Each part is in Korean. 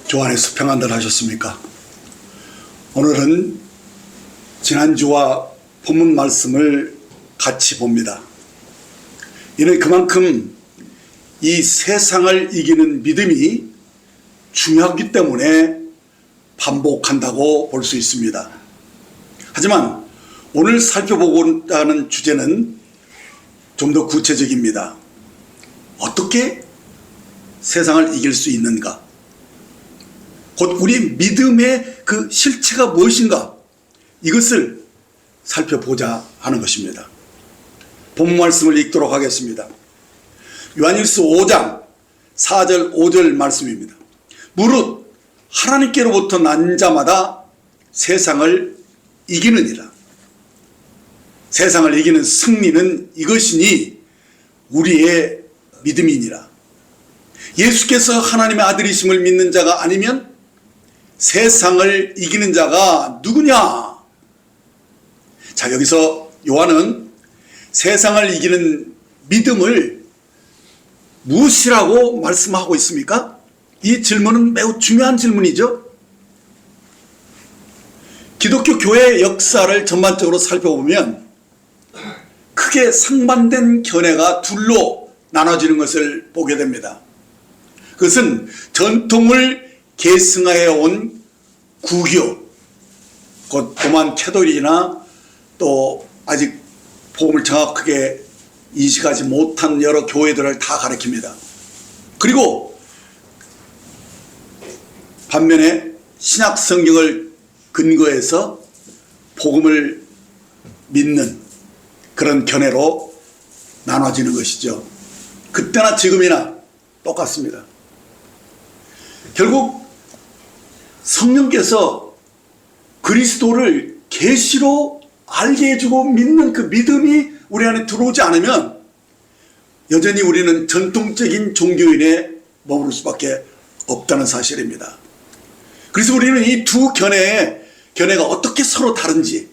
주 안에서 평안들 하셨습니까? 오늘은 지난주와 본문 말씀을 같이 봅니다. 이는 그만큼 이 세상을 이기는 믿음이 중요하기 때문에 반복한다고 볼 수 있습니다. 하지만 오늘 살펴보고자 하는 주제는 좀 더 구체적입니다. 어떻게 세상을 이길 수 있는가? 곧 우리 믿음의 그 실체가 무엇인가? 이것을 살펴보자 하는 것입니다. 본문 말씀을 읽도록 하겠습니다. 요한일서 5장 4절 5절 말씀입니다. 무릇 하나님께로부터 난 자마다 세상을 이기느니라. 세상을 이기는 승리는 이것이니 우리의 믿음이니라. 예수께서 하나님의 아들이심을 믿는 자가 아니면 세상을 이기는 자가 누구냐? 자, 여기서 요한은 세상을 이기는 믿음을 무엇이라고 말씀하고 있습니까? 이 질문은 매우 중요한 질문이죠. 기독교 교회의 역사를 전반적으로 살펴보면 크게 상반된 견해가 둘로 나눠지는 것을 보게 됩니다. 그것은 전통을 계승하여 온 구교, 곧 로만 캐톨릭이나 또 아직 복음을 정확하게 인식하지 못한 여러 교회들을 다 가리킵니다. 그리고 반면에 신약 성경을 근거해서 복음을 믿는 그런 견해로 나눠지는 것이죠. 그때나 지금이나 똑같습니다. 결국 성령께서 그리스도를 계시로 알게 해주고 믿는 그 믿음이 우리 안에 들어오지 않으면 여전히 우리는 전통적인 종교인에 머무를 수밖에 없다는 사실입니다. 그래서 우리는 이 두 견해가 어떻게 서로 다른지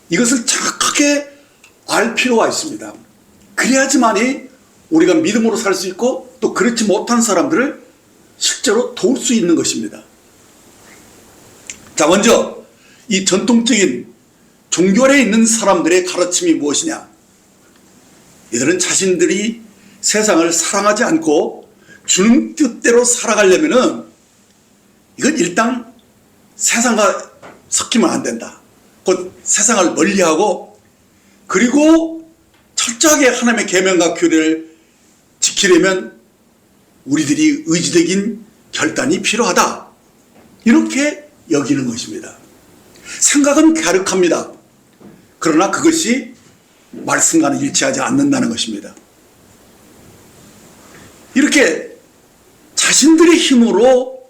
이것을 정확하게 알 필요가 있습니다. 그래야지만이 우리가 믿음으로 살 수 있고 또 그렇지 못한 사람들을 실제로 도울 수 있는 것입니다. 자, 먼저 이 전통적인 종교 안에 있는 사람들의 가르침이 무엇이냐? 이들은 자신들이 세상을 사랑하지 않고 주는 뜻대로 살아가려면은 이건 일단 세상과 섞이면 안 된다. 곧 세상을 멀리하고 그리고 철저하게 하나님의 계명과 규례를 지키려면 우리들이 의지적인 결단이 필요하다. 이렇게 여기는 것입니다. 생각은 갸륵합니다. 그러나 그것이 말씀과는 일치하지 않는다는 것입니다. 이렇게 자신들의 힘으로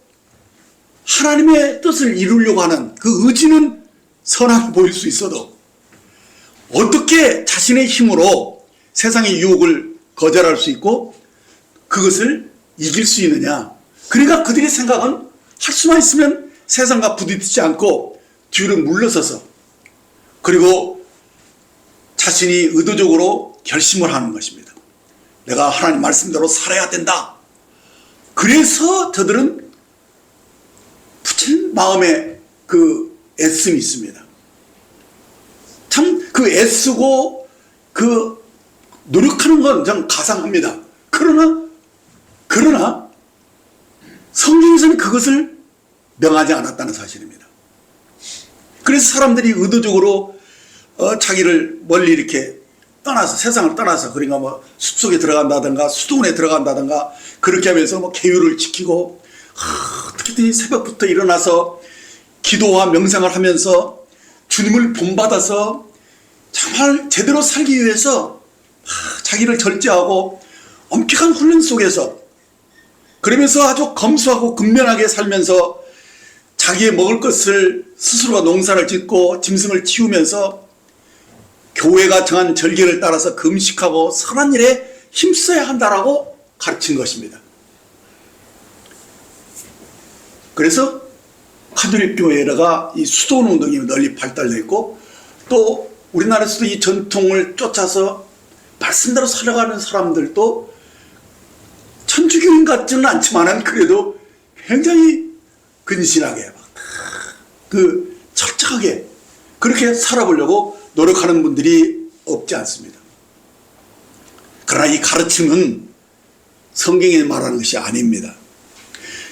하나님의 뜻을 이루려고 하는 그 의지는 선하게 보일 수 있어도 어떻게 자신의 힘으로 세상의 유혹을 거절할 수 있고 그것을 이길 수 있느냐? 그러니까 그들의 생각은 할 수만 있으면 세상과 부딪히지 않고 뒤로 물러서서 그리고 자신이 의도적으로 결심을 하는 것입니다. 내가 하나님 말씀대로 살아야 된다. 그래서 저들은 붙인 마음에 그 애씀이 있습니다. 참 그 애쓰고 그 노력하는 건 좀 가상합니다. 그러나 성경에서는 그것을 명하지 않았다는 사실입니다. 그래서 사람들이 의도적으로 자기를 멀리 이렇게 떠나서 세상을 떠나서 그러니까 뭐 숲속에 들어간다든가 수도원에 들어간다든가 그렇게 하면서 뭐 계율을 지키고 어떻게든 새벽부터 일어나서 기도와 명상을 하면서 주님을 본받아서 정말 제대로 살기 위해서 자기를 절제하고 엄격한 훈련 속에서 그러면서 아주 검소하고 근면하게 살면서 자기의 먹을 것을 스스로가 농사를 짓고 짐승을 키우면서 교회가 정한 절기를 따라서 금식하고 선한 일에 힘써야 한다라고 가르친 것입니다. 그래서 카톨릭 교회가 이 수도원 운동이 널리 발달되어 있고 또 우리나라에서도 이 전통을 쫓아서 말씀대로 살아가는 사람들도 천주교인 같지는 않지만은 그래도 굉장히 근신하게 철저하게 그렇게 살아보려고 노력하는 분들이 없지 않습니다. 그러나 이 가르침은 성경에 말하는 것이 아닙니다.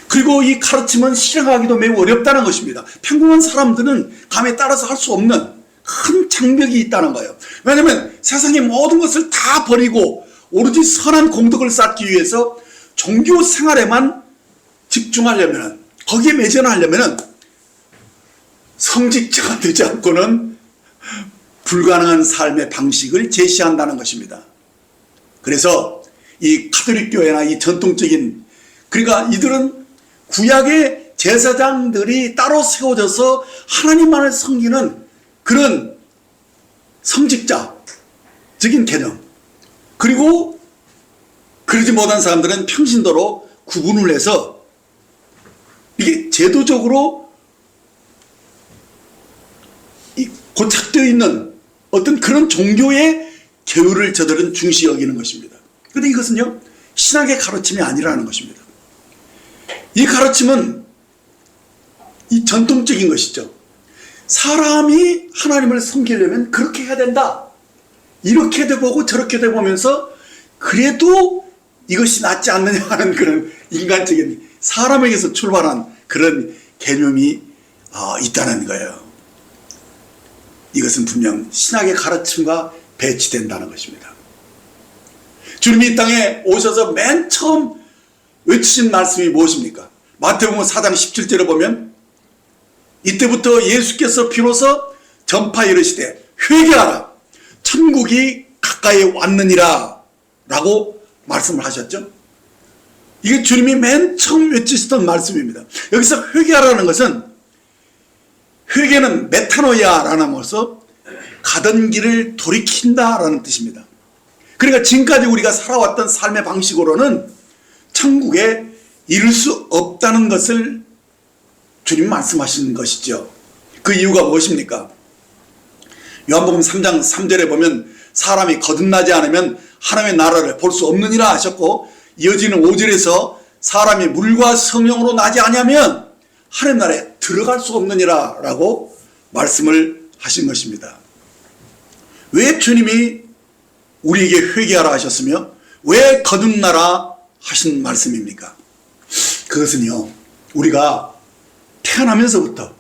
그리고 이 가르침은 실행하기도 매우 어렵다는 것입니다. 평범한 사람들은 감에 따라서 할 수 없는 큰 장벽이 있다는 거예요. 왜냐하면 세상의 모든 것을 다 버리고 오로지 선한 공덕을 쌓기 위해서 종교 생활에만 집중하려면, 거기에 매전하려면 성직자가 되지 않고는 불가능한 삶의 방식을 제시한다는 것입니다. 그래서 이 가톨릭 교회나 이 전통적인, 그러니까 이들은 구약의 제사장들이 따로 세워져서 하나님만을 섬기는 그런 성직자적인 개념, 그리고 그러지 못한 사람들은 평신도로 구분을 해서 이게 제도적으로 고착되어 있는 어떤 그런 종교의 계율을 저들은 중시 여기는 것입니다. 그런데 이것은요, 신학의 가르침이 아니라는 것입니다. 이 가르침은 이 전통적인 것이죠. 사람이 하나님을 섬기려면 그렇게 해야 된다. 이렇게 돼 보고 저렇게 돼 보면서 그래도 이것이 낫지 않느냐 하는 그런 인간적인 사람에게서 출발한 그런 개념이 있다는 거예요. 이것은 분명 신학의 가르침과 배치된다는 것입니다. 주님이 이 땅에 오셔서 맨 처음 외치신 말씀이 무엇입니까? 마태복음 4장 17절에 보면 이때부터 예수께서 비로소 전파 이르시되 회개하라 천국이 가까이 왔느니라 라고 말씀을 하셨죠. 이게 주님이 맨 처음 외치시던 말씀입니다. 여기서 회개하라는 것은, 회개는 메타노이아라는 것으로 가던 길을 돌이킨다라는 뜻입니다. 그러니까 지금까지 우리가 살아왔던 삶의 방식으로는 천국에 이룰 수 없다는 것을 주님 말씀하시는 것이죠. 그 이유가 무엇입니까? 요한복음 3장 3절에 보면 사람이 거듭나지 않으면 하나님의 나라를 볼 수 없느니라 하셨고, 이어지는 5절에서 사람이 물과 성령으로 나지 아니하면 하나님 나라에 들어갈 수 없느니라 라고 말씀을 하신 것입니다. 왜 주님이 우리에게 회개하라 하셨으며 왜 거듭나라 하신 말씀입니까? 그것은요, 우리가 태어나면서부터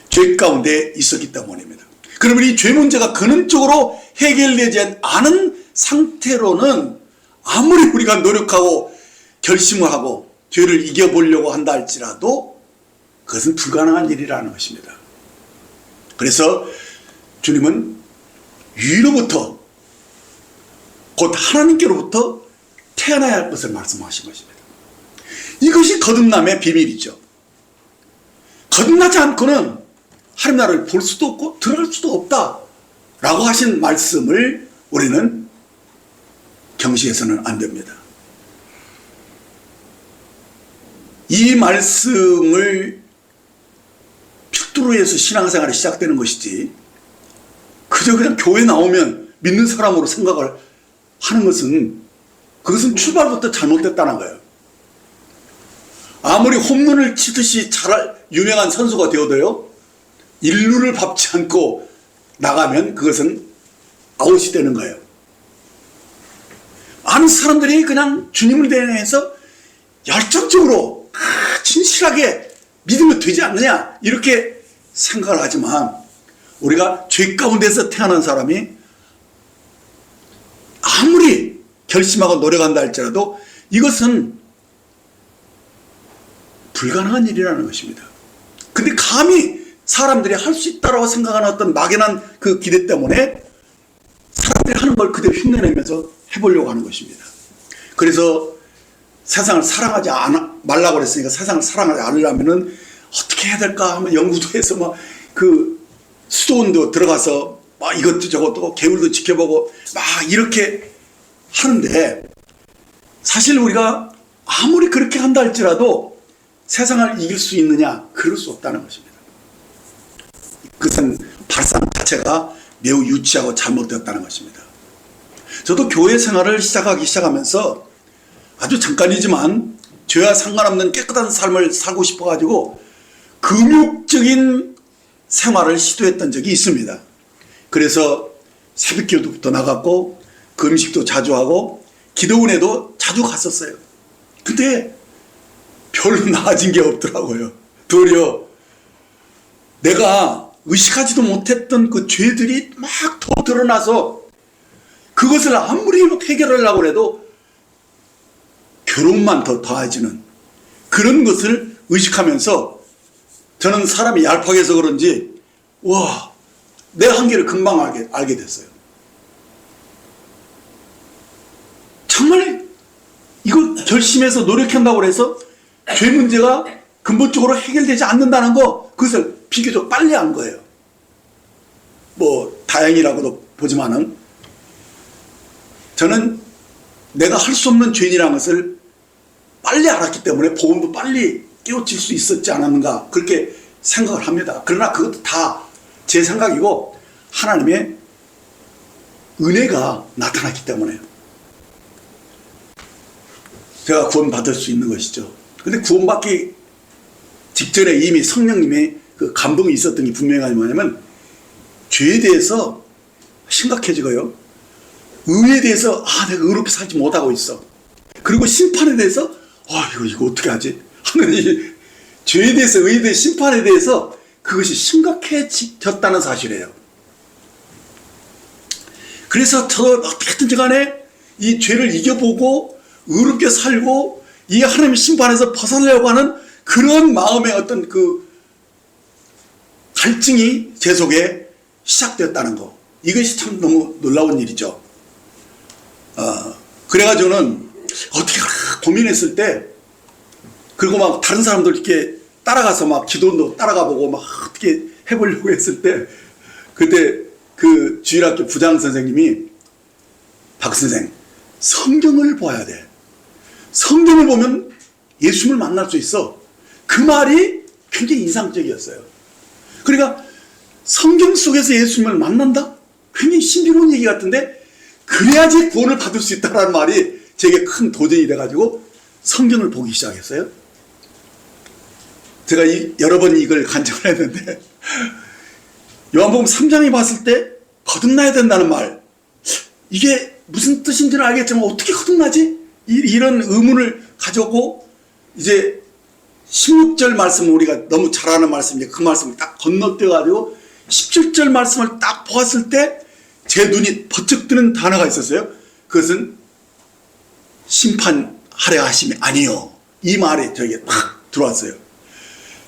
죄 가운데 있었기 때문입니다. 그러면 이 죄 문제가 근원적으로 해결되지 않은 상태로는 아무리 우리가 노력하고 결심을 하고 죄를 이겨보려고 한다 할지라도 그것은 불가능한 일이라는 것입니다. 그래서 주님은 위로부터, 곧 하나님께로부터 태어나야 할 것을 말씀하신 것입니다. 이것이 거듭남의 비밀이죠. 거듭나지 않고는 하나님 나라를 볼 수도 없고 들어갈 수도 없다 라고 하신 말씀을 우리는 경시해서는 안 됩니다. 이 말씀을 필두로 해서 신앙생활이 시작되는 것이지, 그저 그냥 교회 나오면 믿는 사람으로 생각을 하는 것은, 그것은 출발부터 잘못됐다는 거예요. 아무리 홈런을 치듯이 유명한 선수가 되어도요, 1루를 밟지 않고 나가면 그것은 아웃이 되는 거예요. 많은 사람들이 그냥 주님을 대해서 열정적으로 진실하게 믿으면 되지 않느냐 이렇게 생각을 하지만, 우리가 죄 가운데서 태어난 사람이 아무리 결심하고 노력한다 할지라도 이것은 불가능한 일이라는 것입니다. 근데 감히 사람들이 할 수 있다고 생각하는 어떤 막연한 그 기대 때문에 사람들이 하는 걸 그대로 흉내내면서 해보려고 하는 것입니다. 그래서 세상을 사랑하지 말라고 그랬으니까 세상을 사랑하지 않으려면은 어떻게 해야 될까 하면 연구도 해서 막 그 수도원도 들어가서 막 이것도 저것도 개울도 지켜보고 막 이렇게 하는데, 사실 우리가 아무리 그렇게 한다 할지라도 세상을 이길 수 있느냐? 그럴 수 없다는 것입니다. 그것은 발상 자체가 매우 유치하고 잘못되었다는 것입니다. 저도 교회 생활을 시작하면서 아주 잠깐이지만 죄와 상관없는 깨끗한 삶을 살고 싶어가지고 금욕적인 생활을 시도했던 적이 있습니다. 그래서 새벽기도부터 나갔고 금식도 자주 하고 기도원에도 자주 갔었어요. 근데 별로 나아진 게 없더라고요. 도리어 내가 의식하지도 못했던 그 죄들이 막 더 드러나서 그것을 아무리 해결하려고 해도 괴로움만 더 더해지는 그런 것을 의식하면서 저는 사람이 얄팍해서 그런지 와, 내 한계를 금방 알게 됐어요. 정말 이거 결심해서 노력한다고 해서 죄 문제가 근본적으로 해결되지 않는다는 거, 그것을 비교적 빨리 한 거예요. 뭐 다행이라고도 보지만은 저는 내가 할 수 없는 죄인이라는 것을 빨리 알았기 때문에 복음도 빨리 깨우칠 수 있었지 않았는가 그렇게 생각을 합니다. 그러나 그것도 다 제 생각이고 하나님의 은혜가 나타났기 때문에 제가 구원받을 수 있는 것이죠. 근데 구원받기 직전에 이미 성령님의 그 감동이 있었던 게 분명히 뭐냐면 죄에 대해서 심각해지고요. 의에 대해서 내가 의롭게 살지 못하고 있어. 그리고 심판에 대해서 이거 어떻게 하지? 하는 이 죄에 대해서 의에 대해서 심판에 대해서 그것이 심각해졌다는 사실이에요. 그래서 저도 어떻게든지 간에 이 죄를 이겨보고 의롭게 살고 이 하나님의 심판에서 벗어나려고 하는 그런 마음의 어떤 그 갈증이 제 속에 시작되었다는 거. 이것이 참 너무 놀라운 일이죠. 그래가지고는 어떻게 고민했을 때, 그리고 막 다른 사람들 이렇게 따라가서 막 기도도 따라가 보고 막 어떻게 해보려고 했을 때, 그때 그 주일학교 부장 선생님이 박 선생, 성경을 봐야 돼. 성경을 보면 예수님을 만날 수 있어. 그 말이 굉장히 인상적이었어요. 그러니까 성경 속에서 예수님을 만난다? 굉장히 신비로운 얘기 같은데 그래야지 구원을 받을 수 있다는 말이 제게 큰 도전이 돼가지고 성경을 보기 시작했어요. 제가 여러 번 이걸 간증을 했는데 요한복음 3장에 봤을 때 거듭나야 된다는 말, 이게 무슨 뜻인지는 알겠지만 어떻게 거듭나지? 이런 의문을 가졌고 이제 16절 말씀, 우리가 너무 잘 아는 말씀인데 그 말씀을 딱 건너뛰어가지고 17절 말씀을 딱 보았을 때 제 눈이 번쩍 뜨는 단어가 있었어요. 그것은 심판하려 하심이 아니요. 이 말이 저에게 딱 들어왔어요.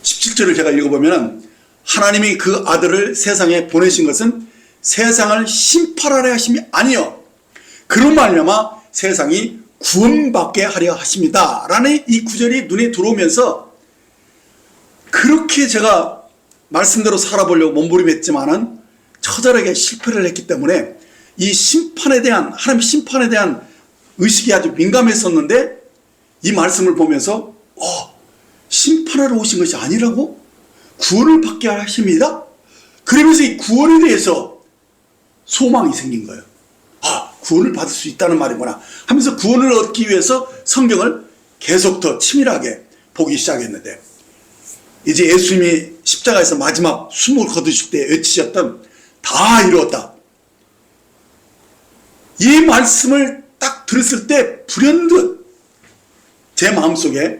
17절을 제가 읽어보면 하나님이 그 아들을 세상에 보내신 것은 세상을 심판하려 하심이 아니요. 그런 말미암아 세상이 구원받게 하려 하십니다. 라는 이 구절이 눈에 들어오면서 그렇게 제가 말씀대로 살아보려고 몸부림했지만은 처절하게 실패를 했기 때문에 이 심판에 대한, 하나님의 심판에 대한 의식이 아주 민감했었는데 이 말씀을 보면서 심판하러 오신 것이 아니라고? 구원을 받게 하십니다. 그러면서 이 구원에 대해서 소망이 생긴 거예요. 구원을 받을 수 있다는 말이구나 하면서 구원을 얻기 위해서 성경을 계속 더 치밀하게 보기 시작했는데, 이제 예수님이 십자가에서 마지막 숨을 거두실 때 외치셨던 다 이루었다, 이 말씀을 딱 들었을 때 불현듯 제 마음속에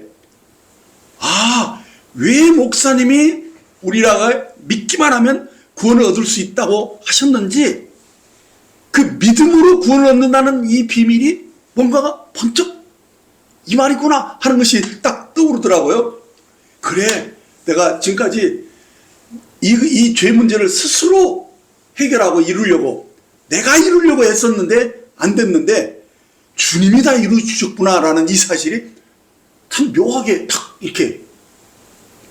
왜 목사님이 우리라가 믿기만 하면 구원을 얻을 수 있다고 하셨는지, 그 믿음으로 구원을 얻는다는 이 비밀이 뭔가가 번쩍 이 말이구나 하는 것이 딱 떠오르더라고요. 그래, 내가 지금까지 이 죄 문제를 스스로 해결하고 이루려고, 내가 이루려고 했었는데 안 됐는데 주님이 다 이루어 주셨구나라는 이 사실이 참 묘하게 탁 이렇게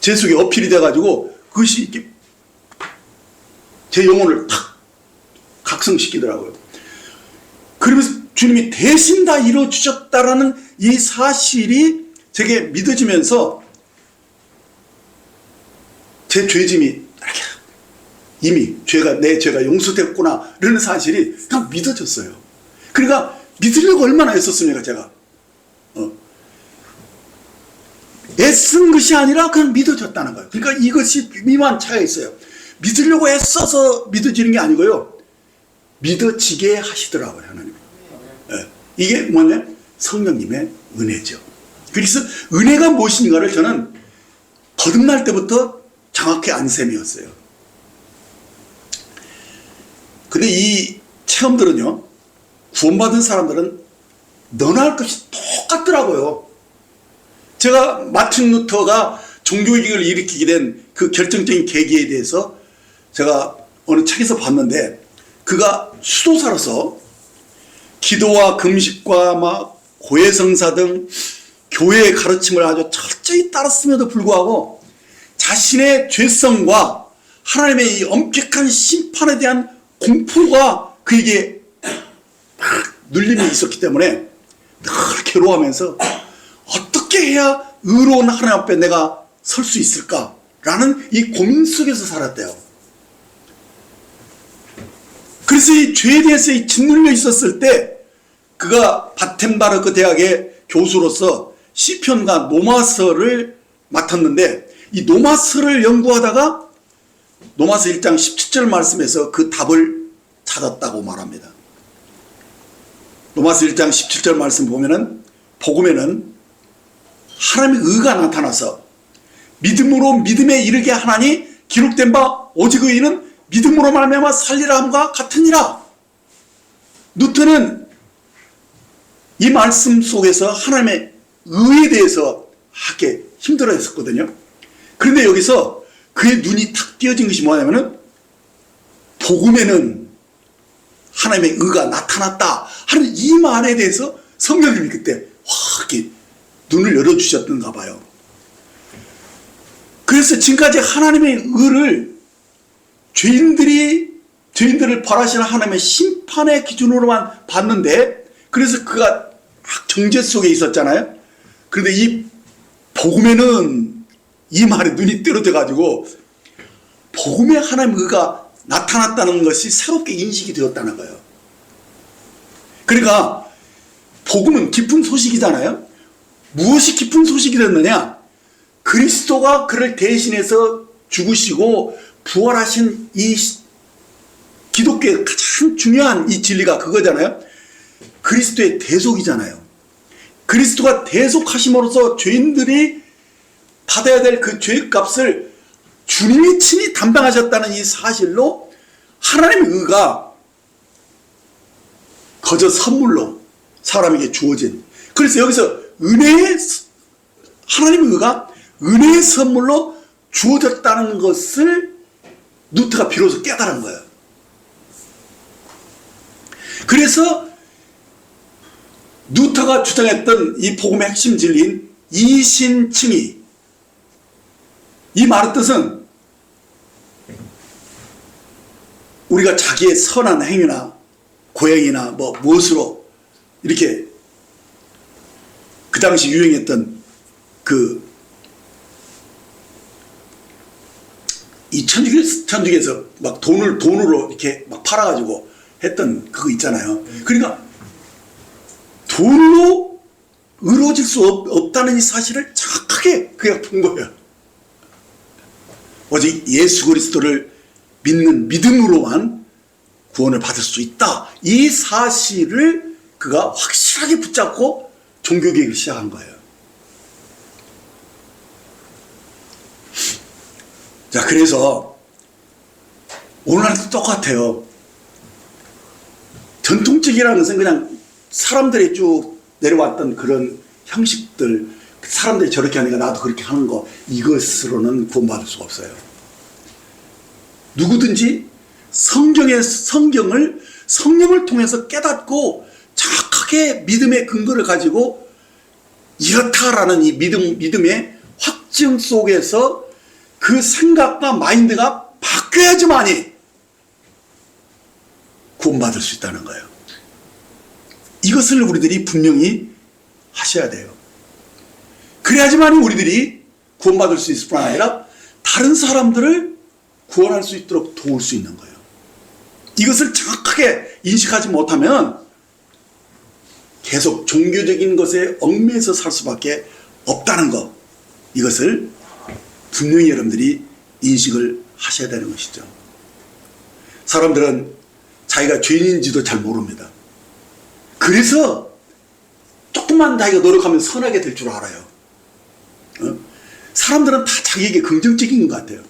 제 속에 어필이 돼가지고 그것이 이렇게 제 영혼을 탁 각성시키더라고요. 그러면서 주님이 대신 다 이루어 주셨다라는 이 사실이 제게 믿어지면서 제 죄짐이 이미 내 죄가 용서됐구나 라는 사실이 다 믿어졌어요. 그러니까 믿으려고 얼마나 했었습니까 제가. 애쓴 것이 아니라 그냥 믿어졌다는 거예요. 그러니까 이것이 미묘한 차이가 있어요. 믿으려고 애써서 믿어지는 게 아니고요. 믿어지게 하시더라고요, 하나님. 이게 뭐냐? 성령님의 은혜죠. 그래서 은혜가 무엇인가를 저는 거듭날 때부터 정확히 안 셈이었어요. 근데 이 체험들은요, 구원받은 사람들은 너나 할 것이 똑같더라고요. 제가 마틴 루터가 종교개혁을 일으키게 된 그 결정적인 계기에 대해서 제가 어느 책에서 봤는데, 그가 수도사로서 기도와 금식과 막 고해성사 등 교회의 가르침을 아주 철저히 따랐음에도 불구하고 자신의 죄성과 하나님의 이 엄격한 심판에 대한 공포가 그에게 막 눌림이 있었기 때문에 늘 괴로워하면서 어떻게 해야 의로운 하나님 앞에 내가 설 수 있을까라는 이 고민 속에서 살았대요. 그래서 이 죄에 대해서 짓눌려 있었을 때 그가 바텐바르크 대학의 교수로서 시편과 노마서를 맡았는데, 이 노마서를 연구하다가 노마서 1장 17절 말씀에서 그 답을 찾았다고 말합니다. 노마서 1장 17절 말씀 보면은, 복음에는 하나님의 의가 나타나서 믿음으로 믿음에 이르게 하나니 기록된 바 오직 의인은 믿음으로 말미암아 살리라 함과 같으니라. 누트는 이 말씀 속에서 하나님의 의에 대해서 하게 힘들어 했었거든요. 그런데 여기서 그의 눈이 탁 띄어진 것이 뭐냐면은, 복음에는 하나님의 의가 나타났다 하는 이 말에 대해서 성령님이 그때 확 눈을 열어주셨던가 봐요. 그래서 지금까지 하나님의 의를 죄인들을 벌하시는 하나님의 심판의 기준으로만 봤는데, 그래서 그가 정죄 속에 있었잖아요. 그런데 이 복음에는 이 말에 눈이 떨어져 가지고 복음에 하나님의 의가 나타났다는 것이 새롭게 인식이 되었다는 거예요. 그러니까 복음은 기쁜 소식이잖아요. 무엇이 기쁜 소식이 됐느냐? 그리스도가 그를 대신해서 죽으시고 부활하신 이 기독교의 가장 중요한 이 진리가 그거잖아요. 그리스도의 대속이잖아요. 그리스도가 대속하심으로써 죄인들이 받아야 될 그 죄값을 주님이 친히 담당하셨다는 이 사실로 하나님의 의가 거저 선물로 사람에게 주어진, 그래서 여기서 하나님의 의가 은혜의 선물로 주어졌다는 것을 누트가 비로소 깨달은 거예요. 그래서 누터가 주장했던 이 복음의 핵심 진리인 이신칭의, 이 말의 뜻은 우리가 자기의 선한 행위나 고행이나 무엇으로 이렇게 그 당시 유행했던 이 천주교에서 막 돈으로 이렇게 막 팔아가지고 했던 그거 있잖아요. 그러니까 돈으로 의로워질 수 없다는 이 사실을 정확하게 그냥 본 거예요. 오직 예수 그리스도를 믿는 믿음으로만 구원을 받을 수 있다. 이 사실을 그가 확실하게 붙잡고 종교개혁을 시작한 거예요. 자, 그래서 오늘날도 똑같아요. 전통적이라는 것은 그냥 사람들이 쭉 내려왔던 그런 형식들, 사람들이 저렇게 하니까 나도 그렇게 하는 거, 이것으로는 구원받을 수가 없어요. 누구든지 성령을 통해서 깨닫고 정확하게 믿음의 근거를 가지고 이렇다라는 이 믿음의 확증 속에서 그 생각과 마인드가 바뀌어야지만이 구원받을 수 있다는 거예요. 이것을 우리들이 분명히 하셔야 돼요. 그래야지만이 우리들이 구원받을 수 있을 뿐 아니라 다른 사람들을 구원할 수 있도록 도울 수 있는 거예요. 이것을 정확하게 인식하지 못하면 계속 종교적인 것에 얽매여서 살 수밖에 없다는 것, 이것을 분명히 여러분들이 인식을 하셔야 되는 것이죠. 사람들은 자기가 죄인인지도 잘 모릅니다. 그래서 조금만 자기가 노력하면 선하게 될 줄 알아요. 사람들은 다 자기에게 긍정적인 것 같아요.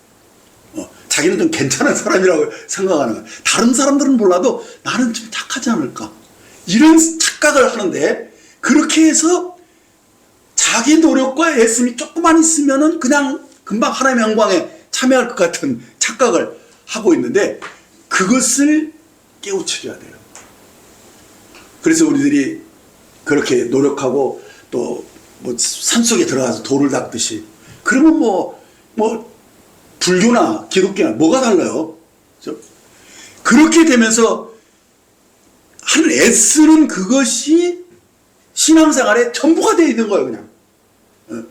자기는 좀 괜찮은 사람이라고 생각하는 거예요. 다른 사람들은 몰라도 나는 좀 착하지 않을까, 이런 착각을 하는데, 그렇게 해서 자기 노력과 애씀이 조금만 있으면은 그냥 금방 하나님의 영광에 참여할 것 같은 착각을 하고 있는데, 그것을 깨우쳐줘야 돼요. 그래서 우리들이 그렇게 노력하고 또 뭐 산속에 들어가서 돌을 닦듯이, 그러면 뭐 불교나 기독교나 뭐가 달라요? 그렇죠? 그렇게 되면서 하는 애쓰는 그것이 신앙생활의 전부가 되어 있는 거예요, 그냥.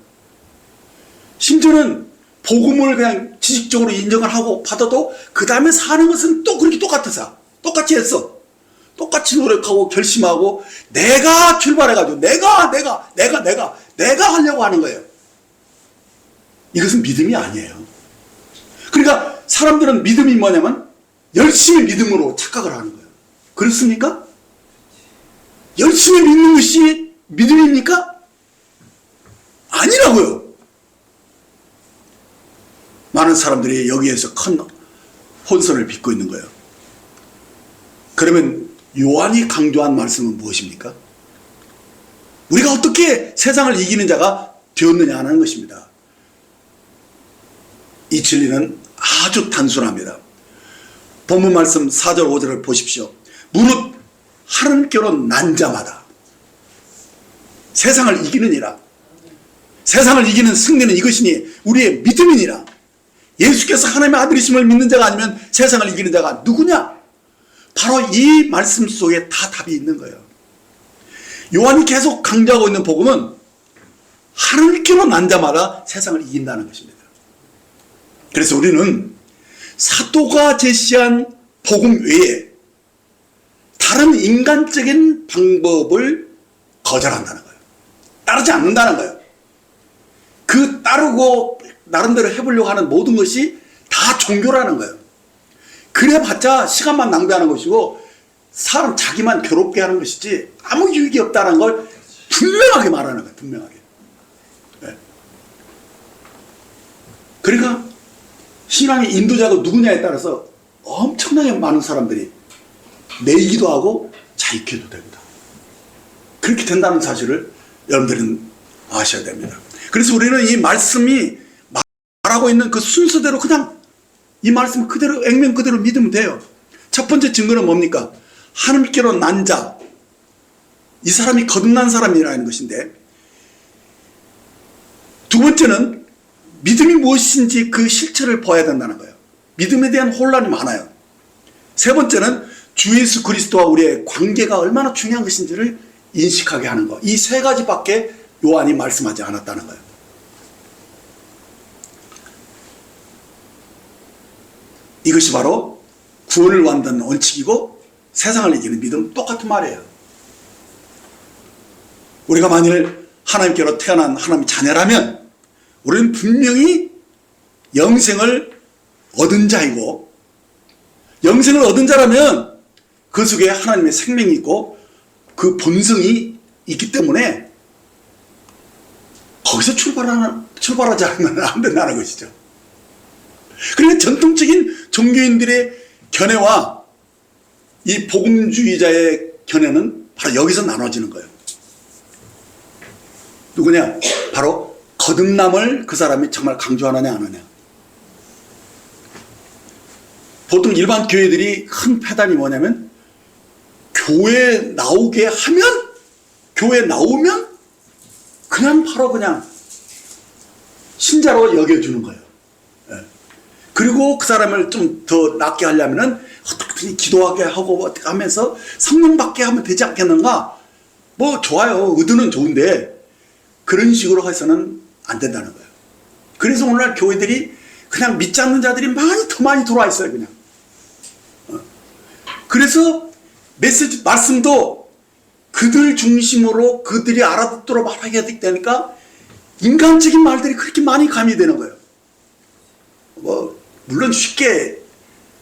심지어는 복음을 그냥 지식적으로 인정을 하고 받아도 그 다음에 사는 것은 또 그렇게 똑같아서 똑같이 했어. 똑같이 노력하고 결심하고 내가 출발해가지고 내가 하려고 하는 거예요. 이것은 믿음이 아니에요. 그러니까 사람들은 믿음이 뭐냐면 열심히 믿음으로 착각을 하는 거예요. 그렇습니까? 열심히 믿는 것이 믿음입니까? 아니라고요. 많은 사람들이 여기에서 큰 혼선을 빚고 있는 거예요. 그러면 요한이 강조한 말씀은 무엇입니까? 우리가 어떻게 세상을 이기는 자가 되었느냐 하는 것입니다. 이 진리는 아주 단순합니다. 본문 말씀 4절 5절을 보십시오. 무릇 하나님께로 난 자마다 세상을 이기느니라. 세상을 이기는 승리는 이것이니 우리의 믿음이니라. 예수께서 하나님의 아들이심을 믿는 자가 아니면 세상을 이기는 자가 누구냐? 바로 이 말씀 속에 다 답이 있는 거예요. 요한이 계속 강조하고 있는 복음은 하나님께로 난 자마다 세상을 이긴다는 것입니다. 그래서 우리는 사도가 제시한 복음 외에 다른 인간적인 방법을 거절한다는 거예요. 따르지 않는다는 거예요. 그 따르고 나름대로 해보려고 하는 모든 것이 다 종교라는 거예요. 그래봤자 시간만 낭비하는 것이고 사람 자기만 괴롭게 하는 것이지 아무 유익이 없다는 걸 분명하게 말하는 거예요. 분명하게. 네. 그러니까 신앙의 인도자가 누구냐에 따라서 엄청나게 많은 사람들이 내이기도 하고 자익해도 됩니다. 그렇게 된다는 사실을 여러분들은 아셔야 됩니다. 그래서 우리는 이 말씀이 말하고 있는 그 순서대로 그냥 이 말씀 그대로 액면 그대로 믿으면 돼요. 첫 번째 증거는 뭡니까? 하나님께로 난 자, 이 사람이 거듭난 사람이라는 것인데, 두 번째는 믿음이 무엇인지 그 실체를 봐야 된다는 거예요. 믿음에 대한 혼란이 많아요. 세 번째는 주 예수 그리스도와 우리의 관계가 얼마나 중요한 것인지를 인식하게 하는 것. 이 세 가지밖에 요한이 말씀하지 않았다는 거예요. 이것이 바로 구원을 완다는 원칙이고 세상을 이기는 믿음, 똑같은 말이에요. 우리가 만일 하나님께로 태어난 하나님의 자녀라면 우리는 분명히 영생을 얻은 자이고, 영생을 얻은 자라면 그 속에 하나님의 생명이 있고 그 본성이 있기 때문에 거기서 출발하지 않으면 안 된다는 것이죠. 그러니까 전통적인 종교인들의 견해와 이 복음주의자의 견해는 바로 여기서 나눠지는 거예요. 누구냐? 바로 거듭남을 그 사람이 정말 강조하느냐 안 하느냐. 보통 일반 교회들이 큰 패단이 뭐냐면 교회 나오게 하면, 교회 나오면 그냥 바로 그냥 신자로 여겨주는 거예요. 그리고 그 사람을 좀 더 낫게 하려면은 어떻게든 기도하게 하고 어떻게 하면서 성령 받게 하면 되지 않겠는가? 뭐 좋아요. 의도는 좋은데 그런 식으로 해서는 안 된다는 거예요. 그래서 오늘날 교회들이 그냥 믿지 않는 자들이 더 많이 들어와 있어요. 그냥. 그래서 말씀도 그들 중심으로 그들이 알아듣도록 말하게 되니까 인간적인 말들이 그렇게 많이 가미되는 거예요. 물론 쉽게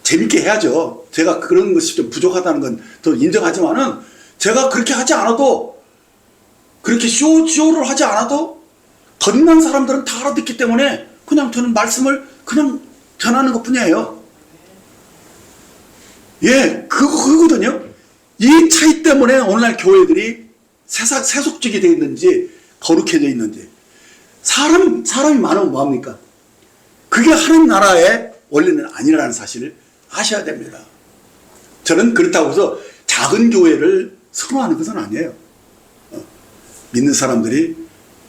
재밌게 해야죠. 제가 그런 것이 좀 부족하다는 건 더 인정하지만은 제가 그렇게 하지 않아도, 그렇게 쇼를 하지 않아도 거듭난 사람들은 다 알아듣기 때문에 그냥 저는 말씀을 그냥 전하는 것 뿐이에요. 예, 그거거든요. 이 차이 때문에 오늘날 교회들이 세속적이 되어 있는지 거룩해져 있는지. 사람이 많으면 뭐합니까? 그게 하나님 나라의 원리는 아니라는 사실을 아셔야 됩니다. 저는 그렇다고 해서 작은 교회를 선호하는 것은 아니에요. 믿는 사람들이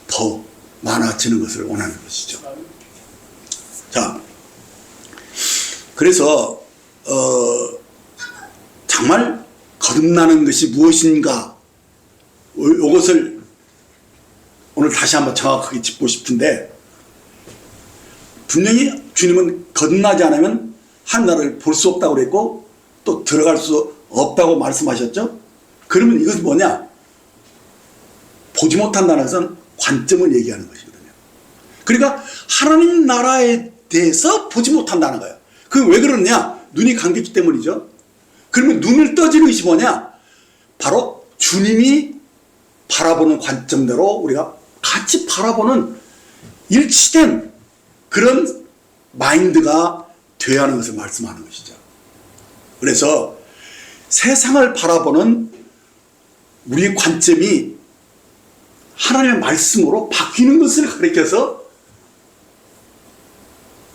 더 많아지는 것을 원하는 것이죠. 자, 그래서 정말 거듭나는 것이 무엇인가, 이것을 오늘 다시 한번 정확하게 짚고 싶은데, 분명히 주님은 거듭나지 않으면 하나님을 볼 수 없다고 그랬고 또 들어갈 수 없다고 말씀하셨죠. 그러면 이것은 뭐냐? 보지 못한다는 것은 관점을 얘기하는 것이거든요. 그러니까 하나님 나라에 대해서 보지 못한다는 거예요. 그게 왜 그러느냐? 눈이 감겼기 때문이죠. 그러면 눈을 떠지는 것이 뭐냐? 바로 주님이 바라보는 관점대로 우리가 같이 바라보는 일치된 그런 마인드가 되어야 하는 것을 말씀하는 것이죠. 그래서 세상을 바라보는 우리의 관점이 하나님의 말씀으로 바뀌는 것을 가리켜서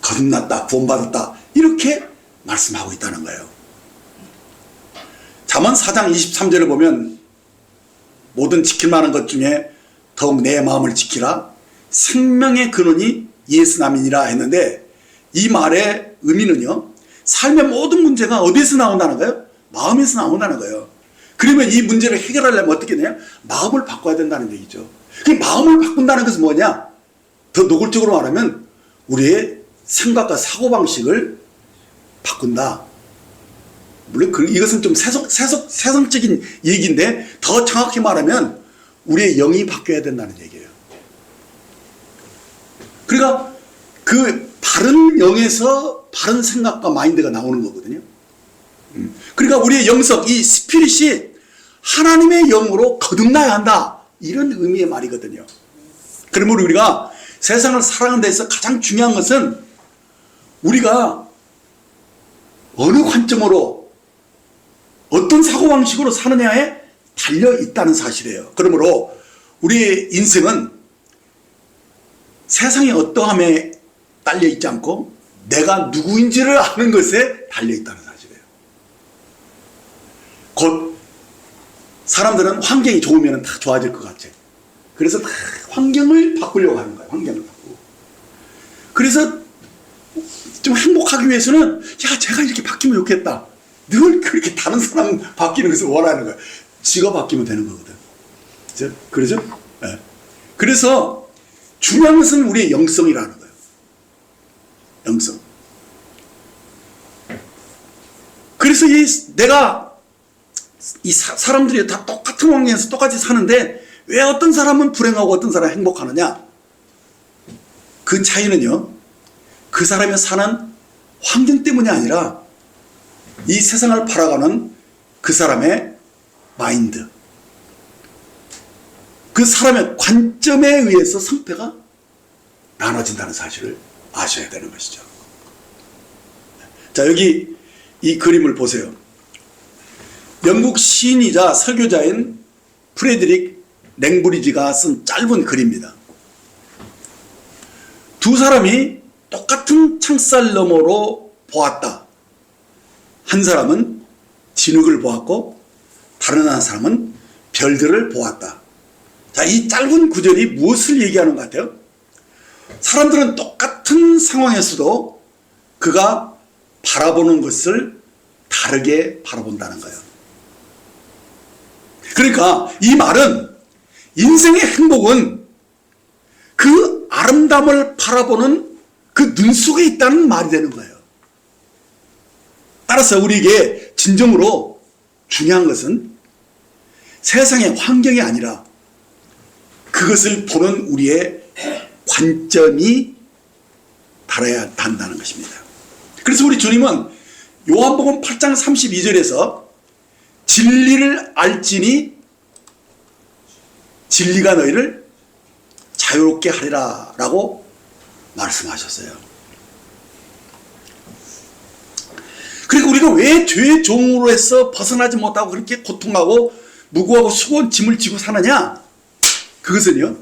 거듭났다, 구원받았다, 이렇게 말씀하고 있다는 거예요. 잠언 4장 23절을 보면 모든 지킬 만한 것 중에 더욱 내 마음을 지키라, 생명의 근원이 예수남이니라 했는데, 이 말의 의미는요, 삶의 모든 문제가 어디에서 나온다는 거예요? 마음에서 나온다는 거예요. 그러면 이 문제를 해결하려면 어떻게 되냐? 마음을 바꿔야 된다는 얘기죠. 그 마음을 바꾼다는 것은 뭐냐? 더 노골적으로 말하면 우리의 생각과 사고방식을 바꾼다. 물론 이것은 좀 세속적인 얘기인데, 더 정확히 말하면 우리의 영이 바뀌어야 된다는 얘기예요. 그러니까 그 바른 영에서 바른 생각과 마인드가 나오는 거거든요. 그러니까 우리의 영성, 이 스피릿이 하나님의 영으로 거듭나야 한다, 이런 의미의 말이거든요. 그러므로 우리가 세상을 살아가는 데서 가장 중요한 것은 우리가 어느 관점으로 어떤 사고방식으로 사느냐에 달려있다는 사실이에요. 그러므로 우리의 인생은 세상의 어떠함에 달려있지 않고 내가 누구인지를 아는 것에 달려있다는 사실이에요. 곧 사람들은 환경이 좋으면 다 좋아질 것 같아. 그래서 다 환경을 바꾸려고 하는 거예요. 환경을 바꾸고. 그래서 좀 행복하기 위해서는, 야, 제가 이렇게 바뀌면 좋겠다. 늘 그렇게 다른 사람 바뀌는 것을 원하는 거예요. 지가 바뀌면 되는 거거든. 그렇죠? 네. 그래서 중요한 것은 우리의 영성이라는 거예요. 영성. 그래서 내가 사람들이 다 똑같은 환경에서 똑같이 사는데 왜 어떤 사람은 불행하고 어떤 사람은 행복하느냐? 그 차이는요, 그 사람이 사는 환경 때문이 아니라 이 세상을 바라가는 그 사람의 마인드, 그 사람의 관점에 의해서 상태가 나눠진다는 사실을 아셔야 되는 것이죠. 자, 여기 이 그림을 보세요. 영국 시인이자 설교자인 프레드릭 랭브리지가 쓴 짧은 글입니다. 두 사람이 똑같은 창살 너머로 보았다. 한 사람은 진흙을 보았고 다른 한 사람은 별들을 보았다. 자, 이 짧은 구절이 무엇을 얘기하는 것 같아요? 사람들은 똑같은 상황에서도 그가 바라보는 것을 다르게 바라본다는 거예요. 그러니까 이 말은 인생의 행복은 그 아름다움을 바라보는 그 눈 속에 있다는 말이 되는 거예요. 따라서 우리에게 진정으로 중요한 것은 세상의 환경이 아니라 그것을 보는 우리의 관점이 달아야 한다는 것입니다. 그래서 우리 주님은 요한복음 8장 32절에서 진리를 알지니 진리가 너희를 자유롭게 하리라 라고 말씀하셨어요. 그리고 우리가 왜 죄의 종으로 해서 벗어나지 못하고 그렇게 고통하고 무거워하고 수고한 짐을 지고 사느냐? 그것은요,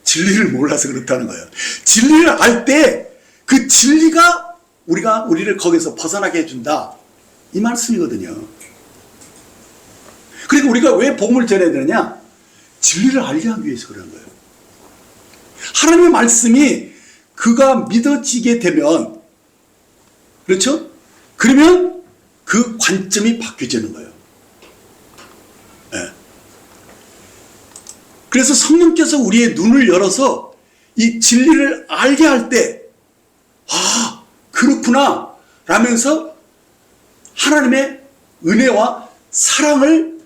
진리를 몰라서 그렇다는 거예요. 진리를 알 때 그 진리가 우리를 거기서 벗어나게 해준다, 이 말씀이거든요. 그리고 우리가 왜 복음을 전해야 되느냐? 진리를 알게 하기 위해서 그러는 거예요. 하나님의 말씀이 그가 믿어지게 되면, 그렇죠? 그러면 그 관점이 바뀌어지는 거예요. 네. 그래서 성령께서 우리의 눈을 열어서 이 진리를 알게 할 때, 아, 그렇구나 라면서 하나님의 은혜와 사랑을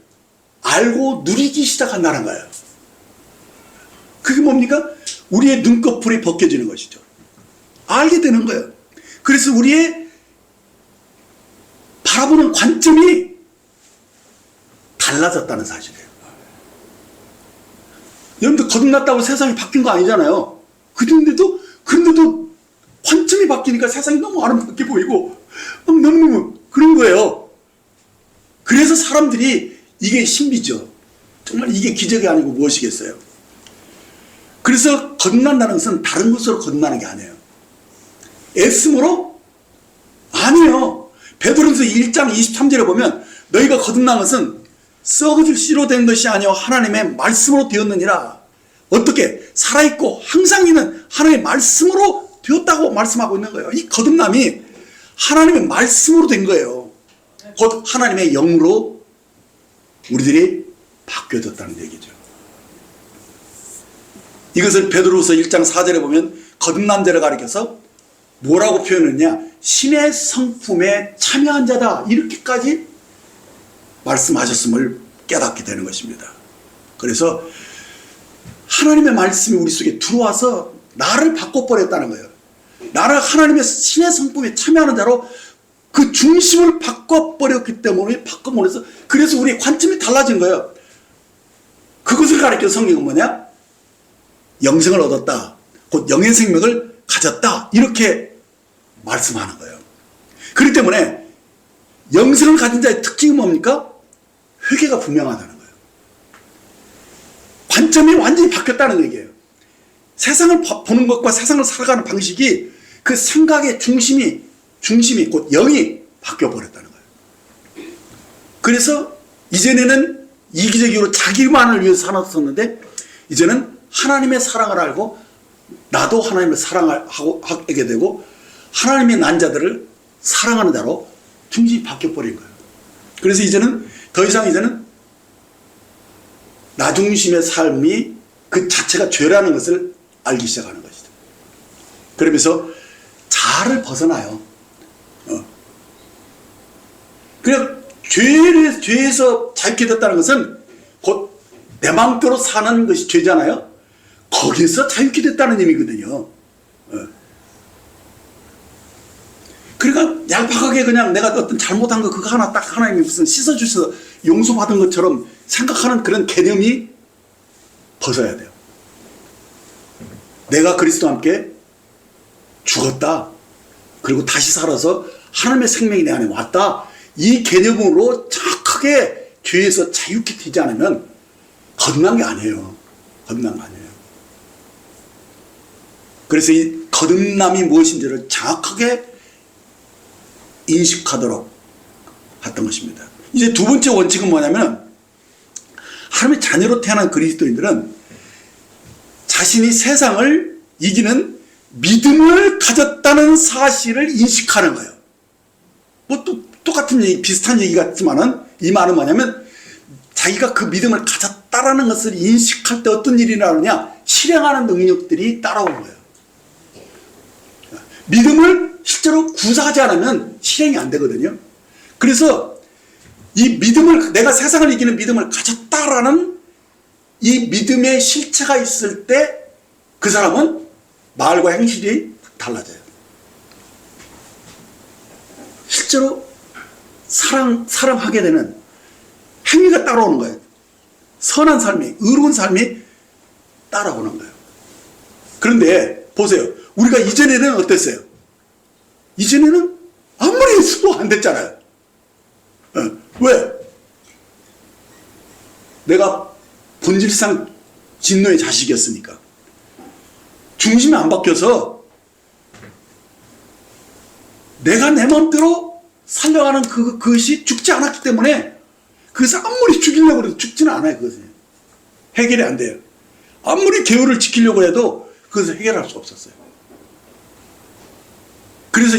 알고 누리기 시작한다는 거예요. 그게 뭡니까? 우리의 눈꺼풀이 벗겨지는 것이죠. 알게 되는 거예요. 그래서 우리의 바라보는 관점이 달라졌다는 사실이에요. 여러분들 거듭났다고 세상이 바뀐 거 아니잖아요. 그런데도 관점이 바뀌니까 세상이 너무 아름답게 보이고 너무너무 그런 거예요. 그래서 사람들이 이게 신비죠. 정말 이게 기적이 아니고 무엇이겠어요. 그래서 거듭난다는 것은 다른 것으로 거듭나는 게 아니에요. 애씀으로? 아니에요. 베드로전서 1장 23절에 보면 너희가 거듭난 것은 썩어질 씨로 된 것이 아니요 하나님의 말씀으로 되었느니라. 어떻게? 살아있고 항상 있는 하나님의 말씀으로 되었다고 말씀하고 있는 거예요. 이 거듭남이 하나님의 말씀으로 된 거예요. 곧 하나님의 영으로 우리들이 바뀌어졌다는 얘기죠. 이것을 베드로후서 1장 4절에 보면 거듭난 자를 가리켜서 뭐라고 표현했냐? 신의 성품에 참여한 자다, 이렇게까지 말씀하셨음을 깨닫게 되는 것입니다. 그래서 하나님의 말씀이 우리 속에 들어와서 나를 바꿔버렸다는 거예요. 나를 하나님의 신의 성품에 참여하는 자로 그 중심을 바꿔버렸기 때문에 바꿔버려서, 그래서 우리의 관점이 달라진 거예요. 그것을 가리켜 성경은 뭐냐? 영생을 얻었다, 곧 영의 생명을 가졌다, 이렇게 말씀하는 거예요. 그렇기 때문에 영생을 가진 자의 특징이 뭡니까? 회개가 분명하다는 거예요. 관점이 완전히 바뀌었다는 얘기예요. 세상을 보는 것과 세상을 살아가는 방식이, 그 생각의 중심이 곧 영이 바뀌어버렸다는 거예요. 그래서 이전에는 이기적으로 자기만을 위해서 살았었는데 이제는 하나님의 사랑을 알고 나도 하나님의 사랑을 하게 되고 하나님의 난 자들을 사랑하는 자로 중심이 바뀌어버린 거예요. 그래서 이제는 더 이상 나 중심의 삶이 그 자체가 죄라는 것을 알기 시작하는 것이죠. 그러면서 자아를 벗어나요. 그냥 죄에서 자유케 됐다는 것은 곧 내 마음대로 사는 것이 죄잖아요. 거기에서 자유케 됐다는 의미거든요. 그러니까 얄팍하게 그냥 내가 어떤 잘못한 거 그거 하나 딱 하나님이 무슨 씻어주셔서 용서받은 것처럼 생각하는 그런 개념이 벗어야 돼요. 내가 그리스도와 함께 죽었다, 그리고 다시 살아서 하나님의 생명이 내 안에 왔다, 이 개념으로 정확하게 죄에서 자유케 되지 않으면 거듭난 게 아니에요. 거듭난 거 아니에요. 그래서 이 거듭남이 무엇인지를 정확하게 인식하도록 했던 것입니다. 이제 두 번째 원칙은 뭐냐면, 하나님의 자녀로 태어난 그리스도인들은 자신이 세상을 이기는 믿음을 가졌다는 사실을 인식하는 거예요. 뭐 또 똑같은 얘기, 비슷한 얘기 같지만은 이 말은 뭐냐면, 자기가 그 믿음을 가졌다라는 것을 인식할 때 어떤 일이 나오느냐? 실행하는 능력들이 따라오는 거예요. 믿음을 실제로 구사하지 않으면 실행이 안 되거든요. 그래서 이 믿음을, 내가 세상을 이기는 믿음을 가졌다라는 이 믿음의 실체가 있을 때 그 사람은 말과 행실이 달라져요. 실제로 사랑하게 되는 행위가 따라오는 거예요. 선한 삶이, 의로운 삶이 따라오는 거예요. 그런데 보세요. 우리가 이전에는 어땠어요? 이전에는 아무리 수도 안 됐잖아요. 왜? 내가 본질상 진노의 자식이었으니까. 중심이 안 바뀌어서 내가 내 마음대로 살려가는 그것이 죽지 않았기 때문에 그것을 아무리 죽이려고 해도 죽지는 않아요. 그것은 해결이 안 돼요. 아무리 계율을 지키려고 해도 그것을 해결할 수 없었어요. 그래서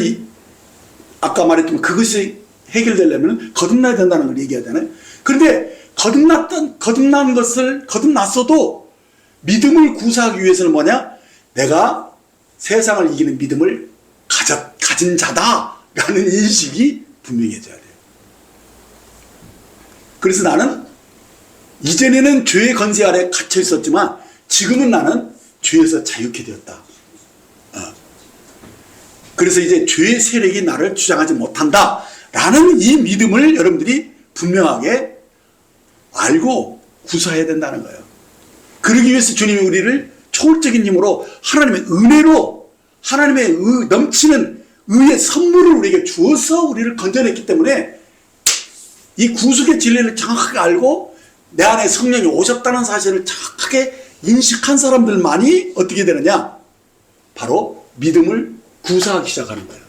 아까 말했지만 그것이 해결되려면 거듭나야 된다는 걸 얘기하잖아요. 그런데 거듭났어도 믿음을 구사하기 위해서는 뭐냐? 내가 세상을 이기는 믿음을 가진 자다라는 인식이 분명해져야 돼요. 그래서 나는 이전에는 죄의 건세 아래 갇혀 있었지만 지금은 나는 죄에서 자유케 되었다. 그래서 이제 죄의 세력이 나를 주장하지 못한다 라는 이 믿음을 여러분들이 분명하게 알고 구사해야 된다는 거예요. 그러기 위해서 주님이 우리를 초월적인 힘으로 하나님의 은혜로 하나님의 넘치는 의의 선물을 우리에게 주어서 우리를 건져냈기 때문에 이 구속의 진리를 정확하게 알고 내 안에 성령이 오셨다는 사실을 정확하게 인식한 사람들만이 어떻게 되느냐? 바로 믿음을 구사하기 시작하는 거예요.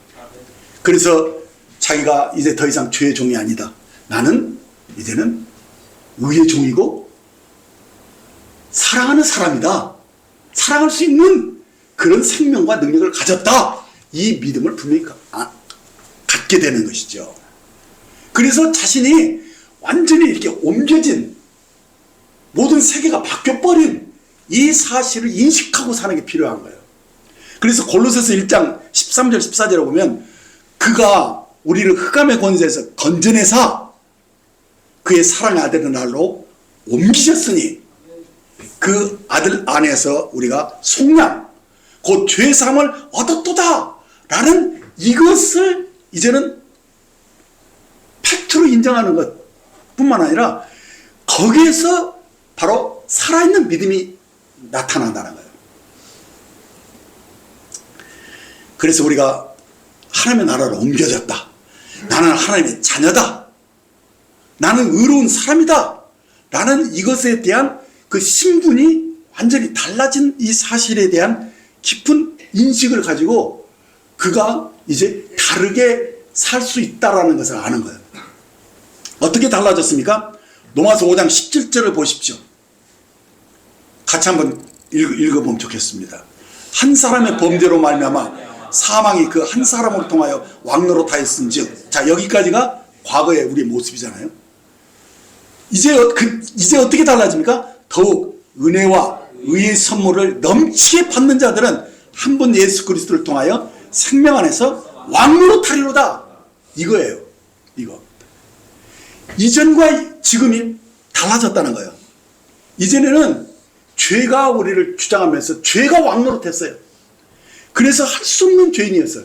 그래서 자기가 이제 더 이상 죄의 종이 아니다. 나는 이제는 의의 종이고 사랑하는 사랑할 수 있는 그런 생명과 능력을 가졌다. 이 믿음을 분명히 갖게 되는 것이죠. 그래서 자신이 완전히 이렇게 옮겨진 모든 세계가 바뀌어버린 이 사실을 인식하고 사는 게 필요한 거예요. 그래서 골로새서 1장 13절 14절에 보면 그가 우리를 흑암의 권세에서 건져내사 그의 사랑의 아들의 날로 옮기셨으니 그 아들 안에서 우리가 속량 곧 죄사함을 얻었도다 라는 이것을 이제는 팩트로 인정하는 것 뿐만 아니라 거기에서 바로 살아있는 믿음이 나타난다는 거예요. 그래서 우리가 하나님의 나라로 옮겨졌다. 나는 하나님의 자녀다. 나는 의로운 사람이다. 라는 이것에 대한 그 신분이 완전히 달라진 이 사실에 대한 깊은 인식을 가지고 그가 이제 다르게 살 수 있다라는 것을 아는 거예요. 어떻게 달라졌습니까? 로마서 5장 17절을 보십시오. 같이 한번 읽어보면 좋겠습니다. 한 사람의 범죄로 말미암아 사망이 그 한 사람으로 통하여 왕노로 타였은즉, 자 여기까지가 과거의 우리의 모습이잖아요. 이제 어떻게 달라집니까? 더욱 은혜와 의의 선물을 넘치게 받는 자들은 한 번 예수 그리스도를 통하여 생명 안에서 왕노로 타리로다. 이거예요. 이거. 이전과 지금이 달라졌다는 거예요. 이전에는 죄가 우리를 주장하면서 죄가 왕노로 됐어요. 그래서 할 수 없는 죄인이었어요.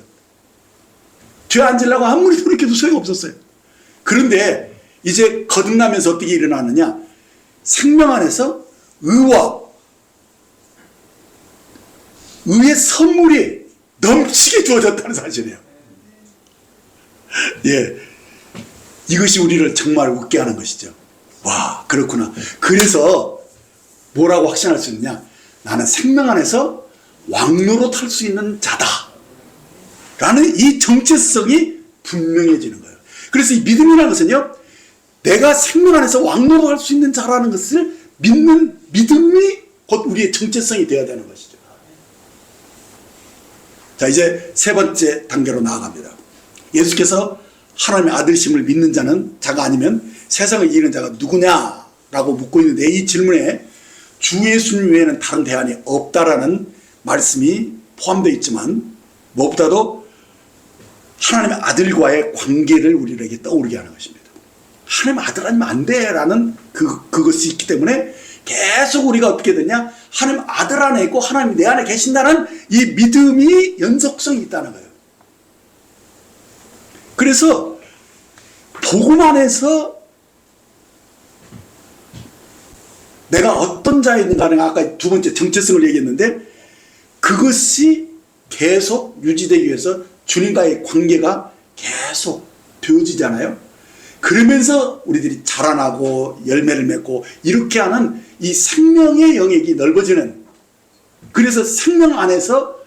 죄 안 지려고 아무리 돌이켜도 소용없었어요. 그런데 이제 거듭나면서 어떻게 일어나느냐? 생명 안에서 의와 의의 선물이 넘치게 주어졌다는 사실이에요. 예. 이것이 우리를 정말 웃게 하는 것이죠. 와, 그렇구나. 그래서 뭐라고 확신할 수 있느냐? 나는 생명 안에서 왕노로 탈 수 있는 자다. 라는 이 정체성이 분명해지는 거예요. 그래서 이 믿음이라는 것은요, 내가 생명 안에서 왕노로 할 수 있는 자라는 것을 믿는 믿음이 곧 우리의 정체성이 되어야 되는 것이죠. 자, 이제 세 번째 단계로 나아갑니다. 예수께서 하나님의 아들심을 믿는 자가 아니면 세상을 이기는 자가 누구냐라고 묻고 있는데, 이 질문에 주 예수님 외에는 다른 대안이 없다라는 말씀이 포함되어 있지만, 무엇보다도 하나님의 아들과의 관계를 우리에게 떠오르게 하는 것입니다. 하나님 아들 아니면 안 돼라는 그것이 있기 때문에 계속 우리가 어떻게 되냐? 하나님 아들 안에 있고 하나님 내 안에 계신다는 이 믿음이 연속성이 있다는 거예요. 그래서 복음 안에서 내가 어떤 자에 있는가는 아까 두 번째 정체성을 얘기했는데 그것이 계속 유지되기 위해서 주님과의 관계가 계속 되어지잖아요. 그러면서 우리들이 자라나고 열매를 맺고 이렇게 하는 이 생명의 영역이 넓어지는, 그래서 생명 안에서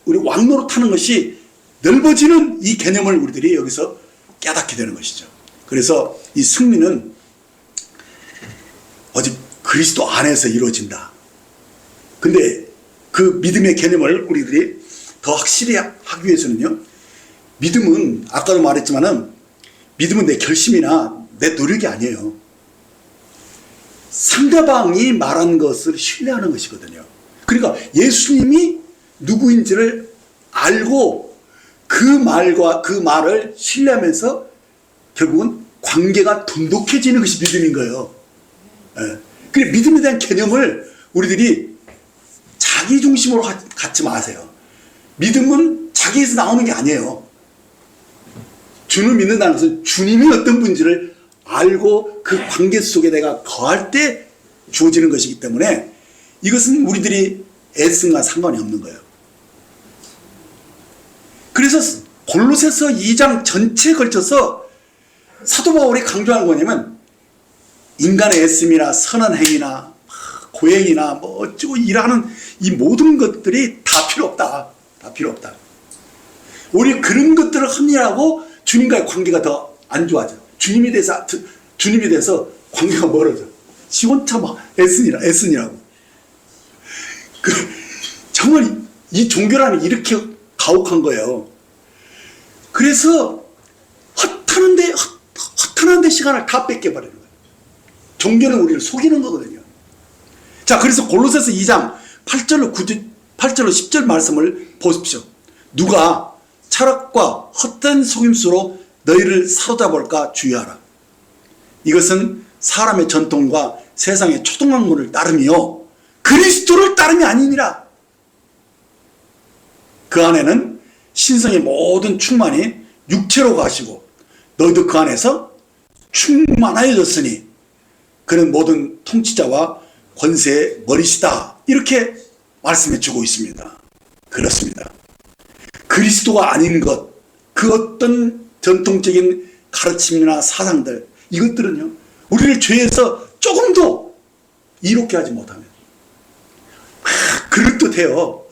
우리 왕노릇하는 것이 넓어지는 이 개념을 우리들이 여기서 깨닫게 되는 것이죠. 그래서 이 승리는 오직 그리스도 안에서 이루어진다. 근데 그 믿음의 개념을 우리들이 더 확실히 하기 위해서는요, 믿음은 아까도 말했지만은 믿음은 내 결심이나 내 노력이 아니에요. 상대방이 말한 것을 신뢰하는 것이거든요. 그러니까 예수님이 누구인지를 알고 그 말을 신뢰하면서 결국은 관계가 돈독해지는 것이 믿음인 거예요. 예. 그래, 믿음에 대한 개념을 우리들이 자기 중심으로 갖지 마세요. 믿음은 자기에서 나오는 게 아니에요. 주를 믿는다는 것은 주님이 어떤 분인지를 알고 그 관계 속에 내가 거할 때 주어지는 것이기 때문에 이것은 우리들이 애쓴과 상관이 없는 거예요. 그래서 골로새서 2장 전체에 걸쳐서 사도 바울이 강조하는 거냐면 인간의 애씀이나 선한 행위나 고행이나 뭐 어쩌고 일하는 이 모든 것들이 다 필요 없다. 다 필요 없다. 오히려 그런 것들을 합리하고 주님과의 관계가 더 안 좋아져. 주님에 대해서 관계가 멀어져. 지 혼자 막 애쓰니라고. 정말 이 종교라는 이렇게 가혹한 거예요. 그래서 허탄한데 시간을 다 뺏겨버리는 거예요. 종교는 우리를 속이는 거거든요. 자, 그래서 골로새서 2장 8절로 10절 말씀을 보십시오. 누가 철학과 헛된 속임수로 너희를 사로잡을까 주의하라. 이것은 사람의 전통과 세상의 초등학문을 따름이요 그리스도를 따름이 아니니라. 그 안에는 신성의 모든 충만이 육체로 가시고 너희도 그 안에서 충만하여졌으니 그는 모든 통치자와 권세의 머리시다. 이렇게 말씀해 주고 있습니다. 그렇습니다. 그리스도가 아닌 것, 그 어떤 전통적인 가르침이나 사상들, 이것들은요 우리를 죄에서 조금도 이롭게 하지 못하면 그럴듯해요.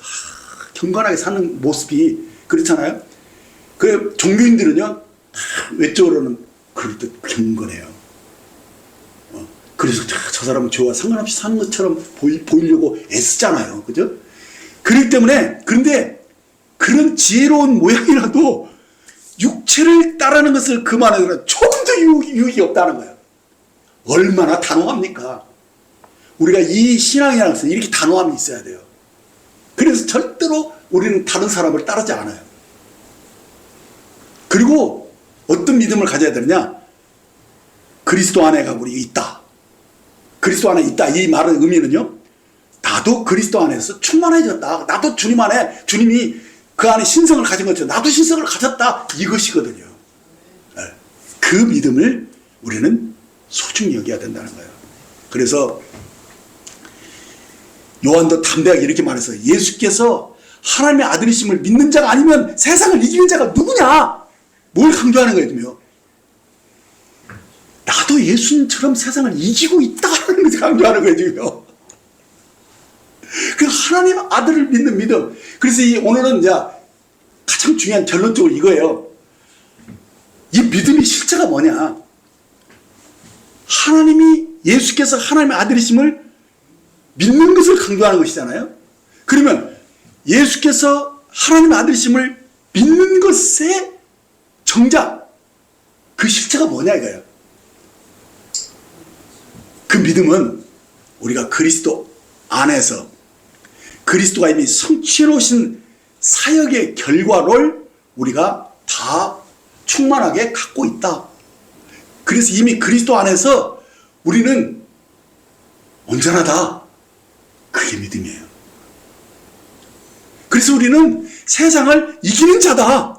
경건하게 사는 모습이 그렇잖아요. 그 종교인들은요 외적으로는 그럴듯 경건해요. 그래서 저 사람은 죄와 상관없이 사는 것처럼 보이려고 애쓰잖아요. 그죠? 그렇기 때문에, 그런데 그런 지혜로운 모양이라도 육체를 따르는 것을 그만하더라도 조금 더 유익이 없다는 거예요. 얼마나 단호합니까? 우리가 이 신앙이라는 것은 이렇게 단호함이 있어야 돼요. 그래서 절대로 우리는 다른 사람을 따르지 않아요. 그리고 어떤 믿음을 가져야 되느냐? 그리스도 안에가 우리 있다. 그리스도 안에 있다. 이 말의 의미는요, 나도 그리스도 안에서 충만해졌다. 나도 주님 안에, 주님이 그 안에 신성을 가진 것처럼 나도 신성을 가졌다. 이것이거든요. 그 믿음을 우리는 소중히 여겨야 된다는 거예요. 그래서 요한도 담대하게 이렇게 말했어요. 예수께서 하나님의 아들이심을 믿는 자가 아니면 세상을 이기는 자가 누구냐? 뭘 강조하는 거예요? 나도 예수님처럼 세상을 이기고 있다는 것을 강조하는 거예요, 지금. 그 하나님 아들을 믿는 믿음. 그래서 오늘은 이제 가장 중요한 결론적으로 이거예요. 이 믿음의 실체가 뭐냐? 예수께서 하나님의 아들이심을 믿는 것을 강조하는 것이잖아요. 그러면 예수께서 하나님의 아들이심을 믿는 것의 정작 그 실체가 뭐냐 이거예요. 그 믿음은 우리가 그리스도 안에서 그리스도가 이미 성취해 놓으신 사역의 결과를 우리가 다 충만하게 갖고 있다. 그래서 이미 그리스도 안에서 우리는 온전하다. 그게 믿음이에요. 그래서 우리는 세상을 이기는 자다.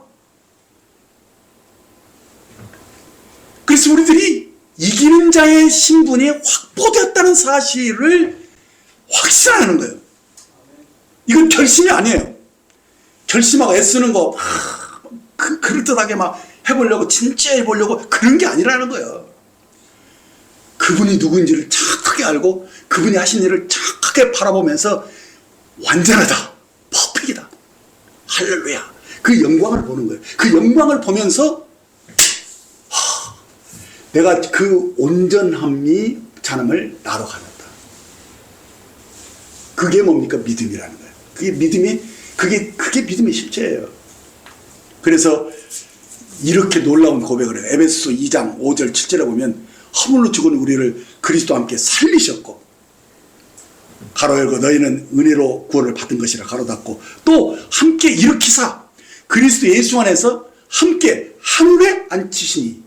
그래서 우리들이 이기는 자의 신분이 확보되었다는 사실을 확신하는 거예요. 이건 결심이 아니에요. 결심하고 애쓰는 거 그럴듯하게 막 해보려고 진짜 해보려고 그런 게 아니라는 거예요. 그분이 누구인지를 정확하게 알고 그분이 하신 일을 정확하게 바라보면서 완전하다, 퍼펙이다, 할렐루야, 그 영광을 보는 거예요. 그 영광을 보면서 내가 그 온전함이 자남을 나로 가졌다. 그게 뭡니까? 믿음이라는 거예요. 그게 믿음의 실체예요. 그래서 이렇게 놀라운 고백을 해요. 에베소서 2장 5절 7절에 보면 허물로 죽은 우리를 그리스도와 함께 살리셨고 가로 열고 너희는 은혜로 구원을 받은 것이라 가로 닫고 또 함께 일으키사 그리스도 예수 안에서 함께 하늘에 앉히시니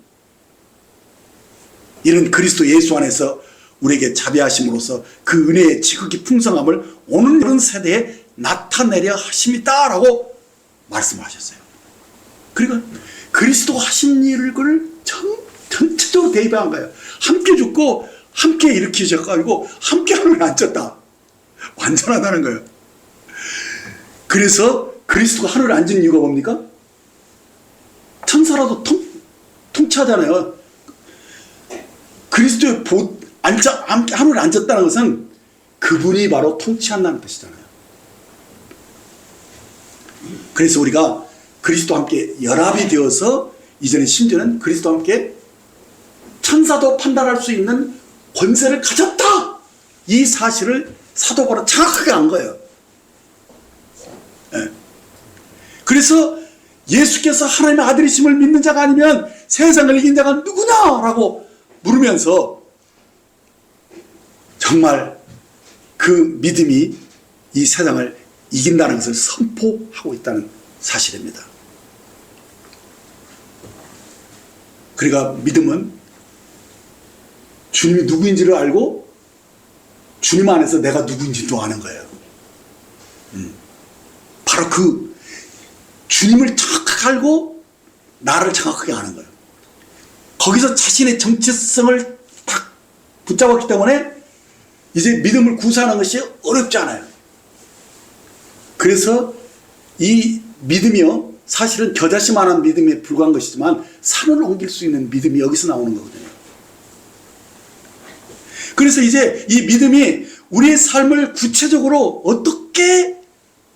이는 그리스도 예수 안에서 우리에게 자비하심으로써 그 은혜의 지극히 풍성함을 오는 이런 세대에 나타내려 하심이다 라고 말씀하셨어요. 그러니까 그리스도가 하신 일을 전체적으로 대입한 거예요. 함께 죽고 함께 일으키셔가지고 함께 하늘에 앉혔다. 완전하다는 거예요. 그래서 그리스도가 하늘에 앉은 이유가 뭡니까? 천사라도 통치하잖아요. 그리스도의 하늘에 앉았다는 것은 그분이 바로 통치한다는 뜻이잖아요. 그래서 우리가 그리스도와 함께 연합이 되어서 이제는 심지어는 그리스도와 함께 천사도 판단할 수 있는 권세를 가졌다. 이 사실을 사도 바울은 정확하게 안 거예요. 네. 그래서 예수께서 하나님의 아들이심을 믿는 자가 아니면 세상을 이긴 자가 누구냐라고 물으면서 정말 그 믿음이 이 세상을 이긴다는 것을 선포하고 있다는 사실입니다. 그러니까 믿음은 주님이 누구인지를 알고 주님 안에서 내가 누구인지도 아는 거예요. 바로 그 주님을 정확하게 알고 나를 정확하게 아는 거예요. 거기서 자신의 정체성을 딱 붙잡았기 때문에 이제 믿음을 구사하는 것이 어렵지 않아요. 그래서 이 믿음이요, 사실은 겨자씨만한 믿음에 불과한 것이지만 산을 옮길 수 있는 믿음이 여기서 나오는 거거든요. 그래서 이제 이 믿음이 우리의 삶을 구체적으로 어떻게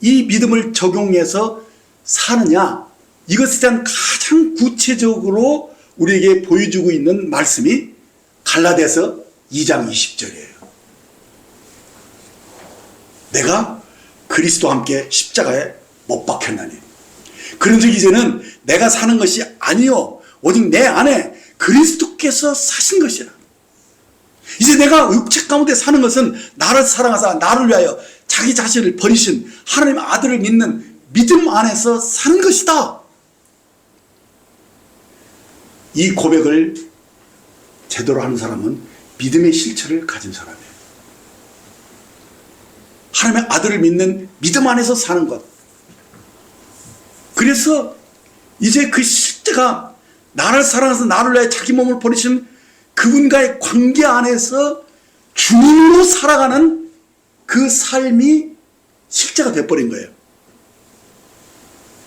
이 믿음을 적용해서 사느냐, 이것에 대한 가장 구체적으로 우리에게 보여주고 있는 말씀이 갈라디아서 2장 20절이에요. 내가 그리스도와 함께 십자가에 못 박혔나니 그런즉 이제는 내가 사는 것이 아니요 오직 내 안에 그리스도께서 사신 것이라. 이제 내가 육체 가운데 사는 것은 나를 사랑하사 나를 위하여 자기 자신을 버리신 하나님의 아들을 믿는 믿음 안에서 사는 것이다. 이 고백을 제대로 하는 사람은 믿음의 실체를 가진 사람이에요. 하나님의 아들을 믿는 믿음 안에서 사는 것. 그래서 이제 그 실제가 나를 사랑해서 나를 위해 자기 몸을 버리신 그분과의 관계 안에서 주님으로 살아가는 그 삶이 실제가 돼버린 거예요.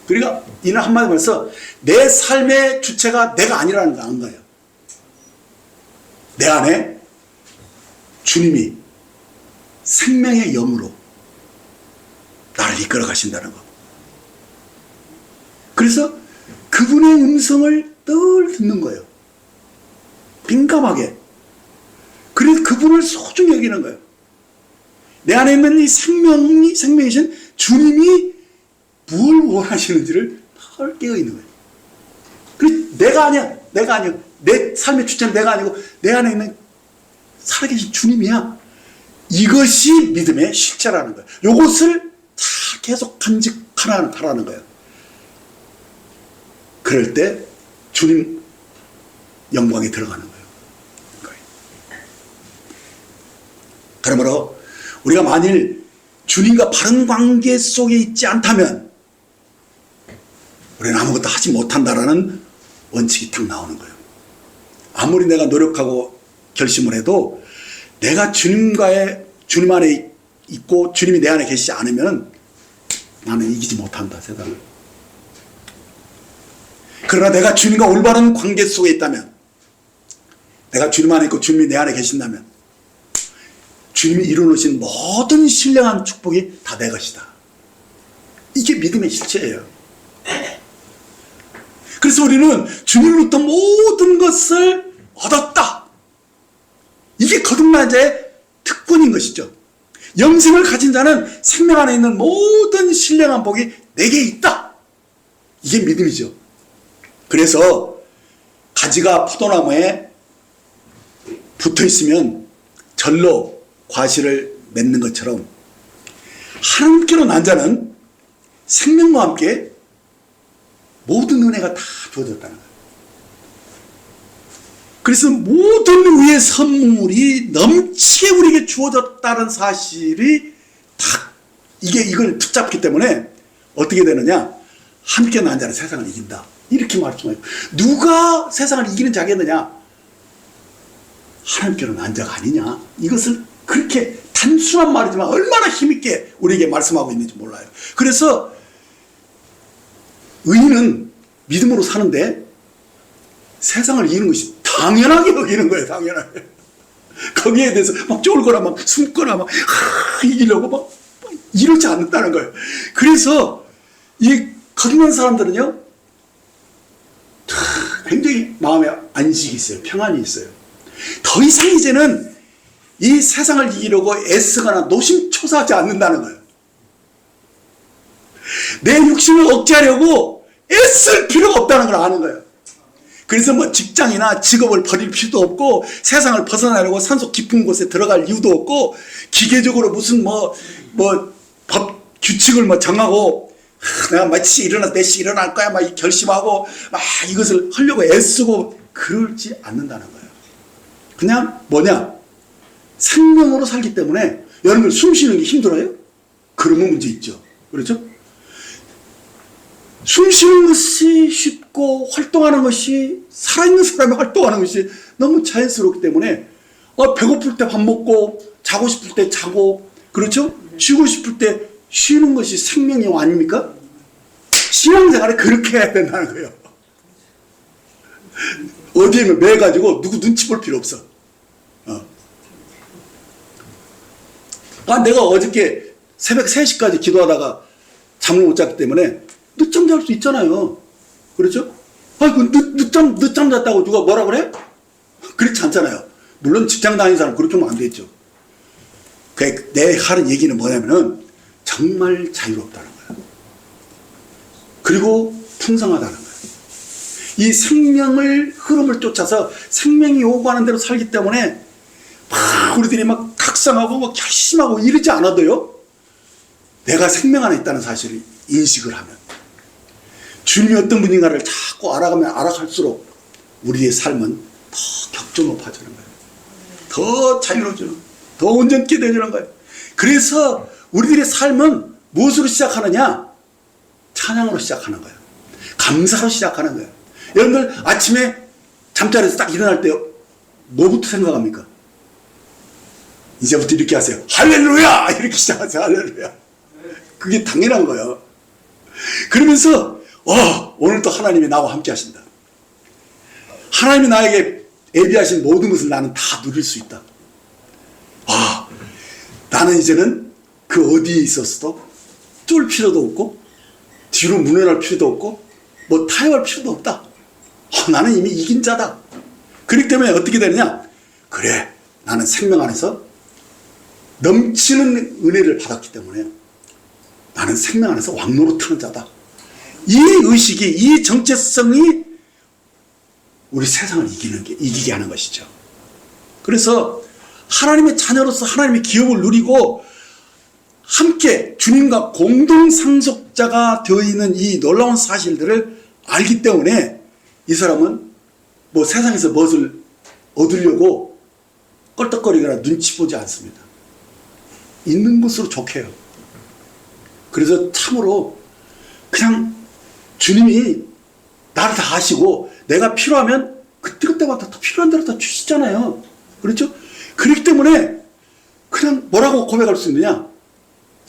그러니까 이는 한마디로 말해서 내 삶의 주체가 내가 아니라는 거 아는 거예요. 내 안에 주님이 생명의 영으로 나를 이끌어 가신다는 거. 그래서 그분의 음성을 늘 듣는 거예요. 민감하게. 그래서 그분을 소중히 여기는 거예요. 내 안에 있는 이 생명이신 주님이 뭘 원하시는지를 늘 깨어 있는 거예요. 그래서 내가 아니야. 내 삶의 주체는 내가 아니고 내 안에 있는 살아계신 주님이야. 이것이 믿음의 실체라는 거예요. 이것을 잘 계속 간직하라는 거예요. 그럴 때 주님 영광에 들어가는 거예요. 그러므로 우리가 만일 주님과 바른 관계 속에 있지 않다면 우리는 아무것도 하지 못한다라는 원칙이 딱 나오는 거예요. 아무리 내가 노력하고 결심을 해도 내가 주님 안에 있고 주님이 내 안에 계시지 않으면 나는 이기지 못한다, 세상을. 그러나 내가 주님과 올바른 관계 속에 있다면, 내가 주님 안에 있고 주님이 내 안에 계신다면 주님이 이루어놓으신 모든 신령한 축복이 다 내 것이다. 이게 믿음의 실체예요. 그래서 우리는 주님으로부터 모든 것을 얻었다. 이게 거듭난 자의 특권인 것이죠. 영생을 가진 자는 생명 안에 있는 모든 신령한 복이 내게 있다. 이게 믿음이죠. 그래서 가지가 포도나무에 붙어 있으면 절로 과실을 맺는 것처럼 하나님께로 난 자는 생명과 함께 모든 은혜가 다 주어졌다는 거예요. 그래서 모든 의의 선물이 넘치게 우리에게 주어졌다는 사실이 딱 이걸 붙잡기 때문에 어떻게 되느냐? 함께 난 자는 세상을 이긴다. 이렇게 말씀해요. 누가 세상을 이기는 자겠느냐? 하나님께로 난 자가 아니냐? 이것을 그렇게 단순한 말이지만 얼마나 힘있게 우리에게 말씀하고 있는지 몰라요. 그래서 의인은 믿음으로 사는데 세상을 이기는 것이 당연하게 여기는 거예요. 당연하게. 거기에 대해서 막 쫄거나 막 숨거나 막 이기려고 막 이러지 않는다는 거예요. 그래서 이 거듭난 사람들은요 굉장히 마음에 안식이 있어요. 평안이 있어요. 더 이상 이제는 이 세상을 이기려고 애쓰거나 노심초사하지 않는다는 거예요. 내 육신을 억제하려고 애쓸 필요가 없다는 걸 아는 거예요. 그래서 뭐 직장이나 직업을 버릴 필요도 없고 세상을 벗어나려고 산속 깊은 곳에 들어갈 이유도 없고 기계적으로 무슨 뭐 법 규칙을 뭐 정하고 내가 마치 일어나서 몇 시 일어날 거야 막 결심하고 막 이것을 하려고 애쓰고 그러지 않는다는 거예요. 그냥 뭐냐? 생명으로 살기 때문에 여러분 숨 쉬는 게 힘들어요? 그러면 문제 있죠. 그렇죠? 숨 쉬는 것이 쉽고 활동하는 것이 살아있는 사람이 활동하는 것이 너무 자연스럽기 때문에 배고플 때 밥 먹고 자고 싶을 때 자고 그렇죠? 쉬고 싶을 때 쉬는 것이 생명이 아닙니까? 신앙생활에 그렇게 해야 된다는 거예요. 어디에 매가지고 누구 눈치 볼 필요 없어. 내가 어저께 새벽 3시까지 기도하다가 잠을 못 잤기 때문에 늦잠 잘 수 있잖아요. 그렇죠? 늦잠 잤다고 누가 뭐라 그래? 그렇지 않잖아요. 물론 직장 다니는 사람 그렇게 하면 안 되죠. 내 하는 얘기는 뭐냐면은 정말 자유롭다는 거예요. 그리고 풍성하다는 거예요. 이 생명을 흐름을 쫓아서 생명이 요구하는 대로 살기 때문에 막 우리들이 막 각성하고 막 결심하고 이러지 않아도요. 내가 생명 안에 있다는 사실을 인식을 하면 주님이 어떤 분인가를 자꾸 알아가면 알아갈수록 우리의 삶은 더 격조 높아지는 거예요. 더 자유로워지는 거예요. 더 온전케 되는 거예요. 그래서 우리들의 삶은 무엇으로 시작하느냐? 찬양으로 시작하는 거예요. 감사로 시작하는 거예요. 여러분들 아침에 잠자리에서 딱 일어날 때 뭐부터 생각합니까? 이제부터 이렇게 하세요. 할렐루야! 이렇게 시작하세요. 할렐루야. 그게 당연한 거예요. 그러면서 오늘 또 하나님이 나와 함께 하신다. 하나님이 나에게 예비하신 모든 것을 나는 다 누릴 수 있다. 나는 이제는 그 어디에 있었어도 쫄 필요도 없고 뒤로 물러날 필요도 없고 뭐 타협할 필요도 없다. 나는 이미 이긴 자다. 그렇기 때문에 어떻게 되느냐? 그래, 나는 생명 안에서 넘치는 은혜를 받았기 때문에 나는 생명 안에서 왕노릇하는 자다. 이 의식이, 이 정체성이 우리 세상을 이기게 하는 것이죠. 그래서 하나님의 자녀로서 하나님의 기업을 누리고 함께 주님과 공동 상속자가 되어 있는 이 놀라운 사실들을 알기 때문에 이 사람은 뭐 세상에서 무엇을 얻으려고 껄떡거리거나 눈치 보지 않습니다. 있는 것으로 족해요. 그래서 참으로 그냥 주님이 나를 다 아시고 내가 필요하면 그때그때마다 더 필요한 대로 다 주시잖아요. 그렇죠? 그렇기 때문에 그냥 뭐라고 고백할 수 있느냐?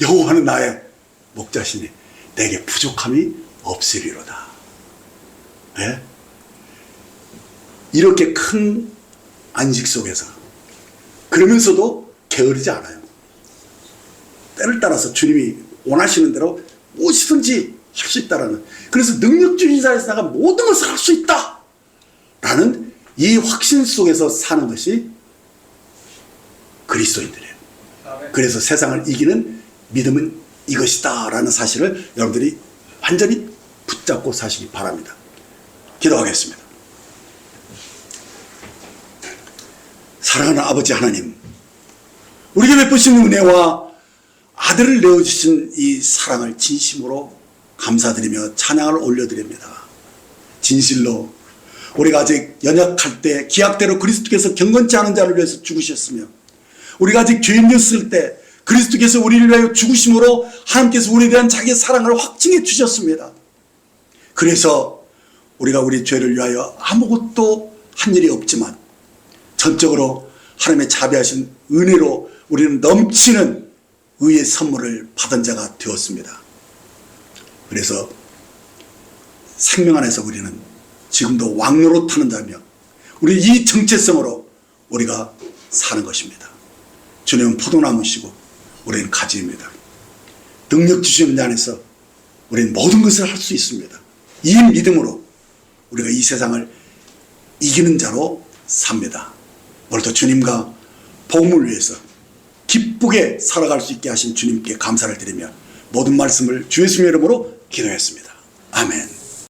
여호와는 나의 목자시니 내게 부족함이 없으리로다. 네? 이렇게 큰 안식 속에서 그러면서도 게으르지 않아요. 때를 따라서 주님이 원하시는 대로 무엇이든지 할 수 있다라는, 그래서 능력주의자에서 나가 모든 것을 할 수 있다 라는 이 확신 속에서 사는 것이 그리스도인들이에요. 그래서 세상을 이기는 믿음은 이것이다 라는 사실을 여러분들이 완전히 붙잡고 사시기 바랍니다. 기도하겠습니다. 사랑하는 아버지 하나님, 우리에게 베푸신 은혜와 아들을 내어주신 이 사랑을 진심으로 감사드리며 찬양을 올려드립니다. 진실로 우리가 아직 연약할 때 기약대로 그리스도께서 경건치 않은 자를 위해서 죽으셨으며, 우리가 아직 죄인이었을 때 그리스도께서 우리를 위하여 죽으심으로 하나님께서 우리에 대한 자기의 사랑을 확증해 주셨습니다. 그래서 우리가 우리 죄를 위하여 아무것도 한 일이 없지만 전적으로 하나님의 자비하신 은혜로 우리는 넘치는 의의 선물을 받은 자가 되었습니다. 그래서 생명 안에서 우리는 지금도 왕노릇하는 자며 우리 이 정체성으로 우리가 사는 것입니다. 주님은 포도나무시고 우리는 가지입니다. 능력 주시는 자 안에서 우리는 모든 것을 할 수 있습니다. 이 믿음으로 우리가 이 세상을 이기는 자로 삽니다. 오늘도 주님과 복음을 위해서 기쁘게 살아갈 수 있게 하신 주님께 감사를 드리며 모든 말씀을 주 예수님의 이름으로 기도했습니다. 아멘.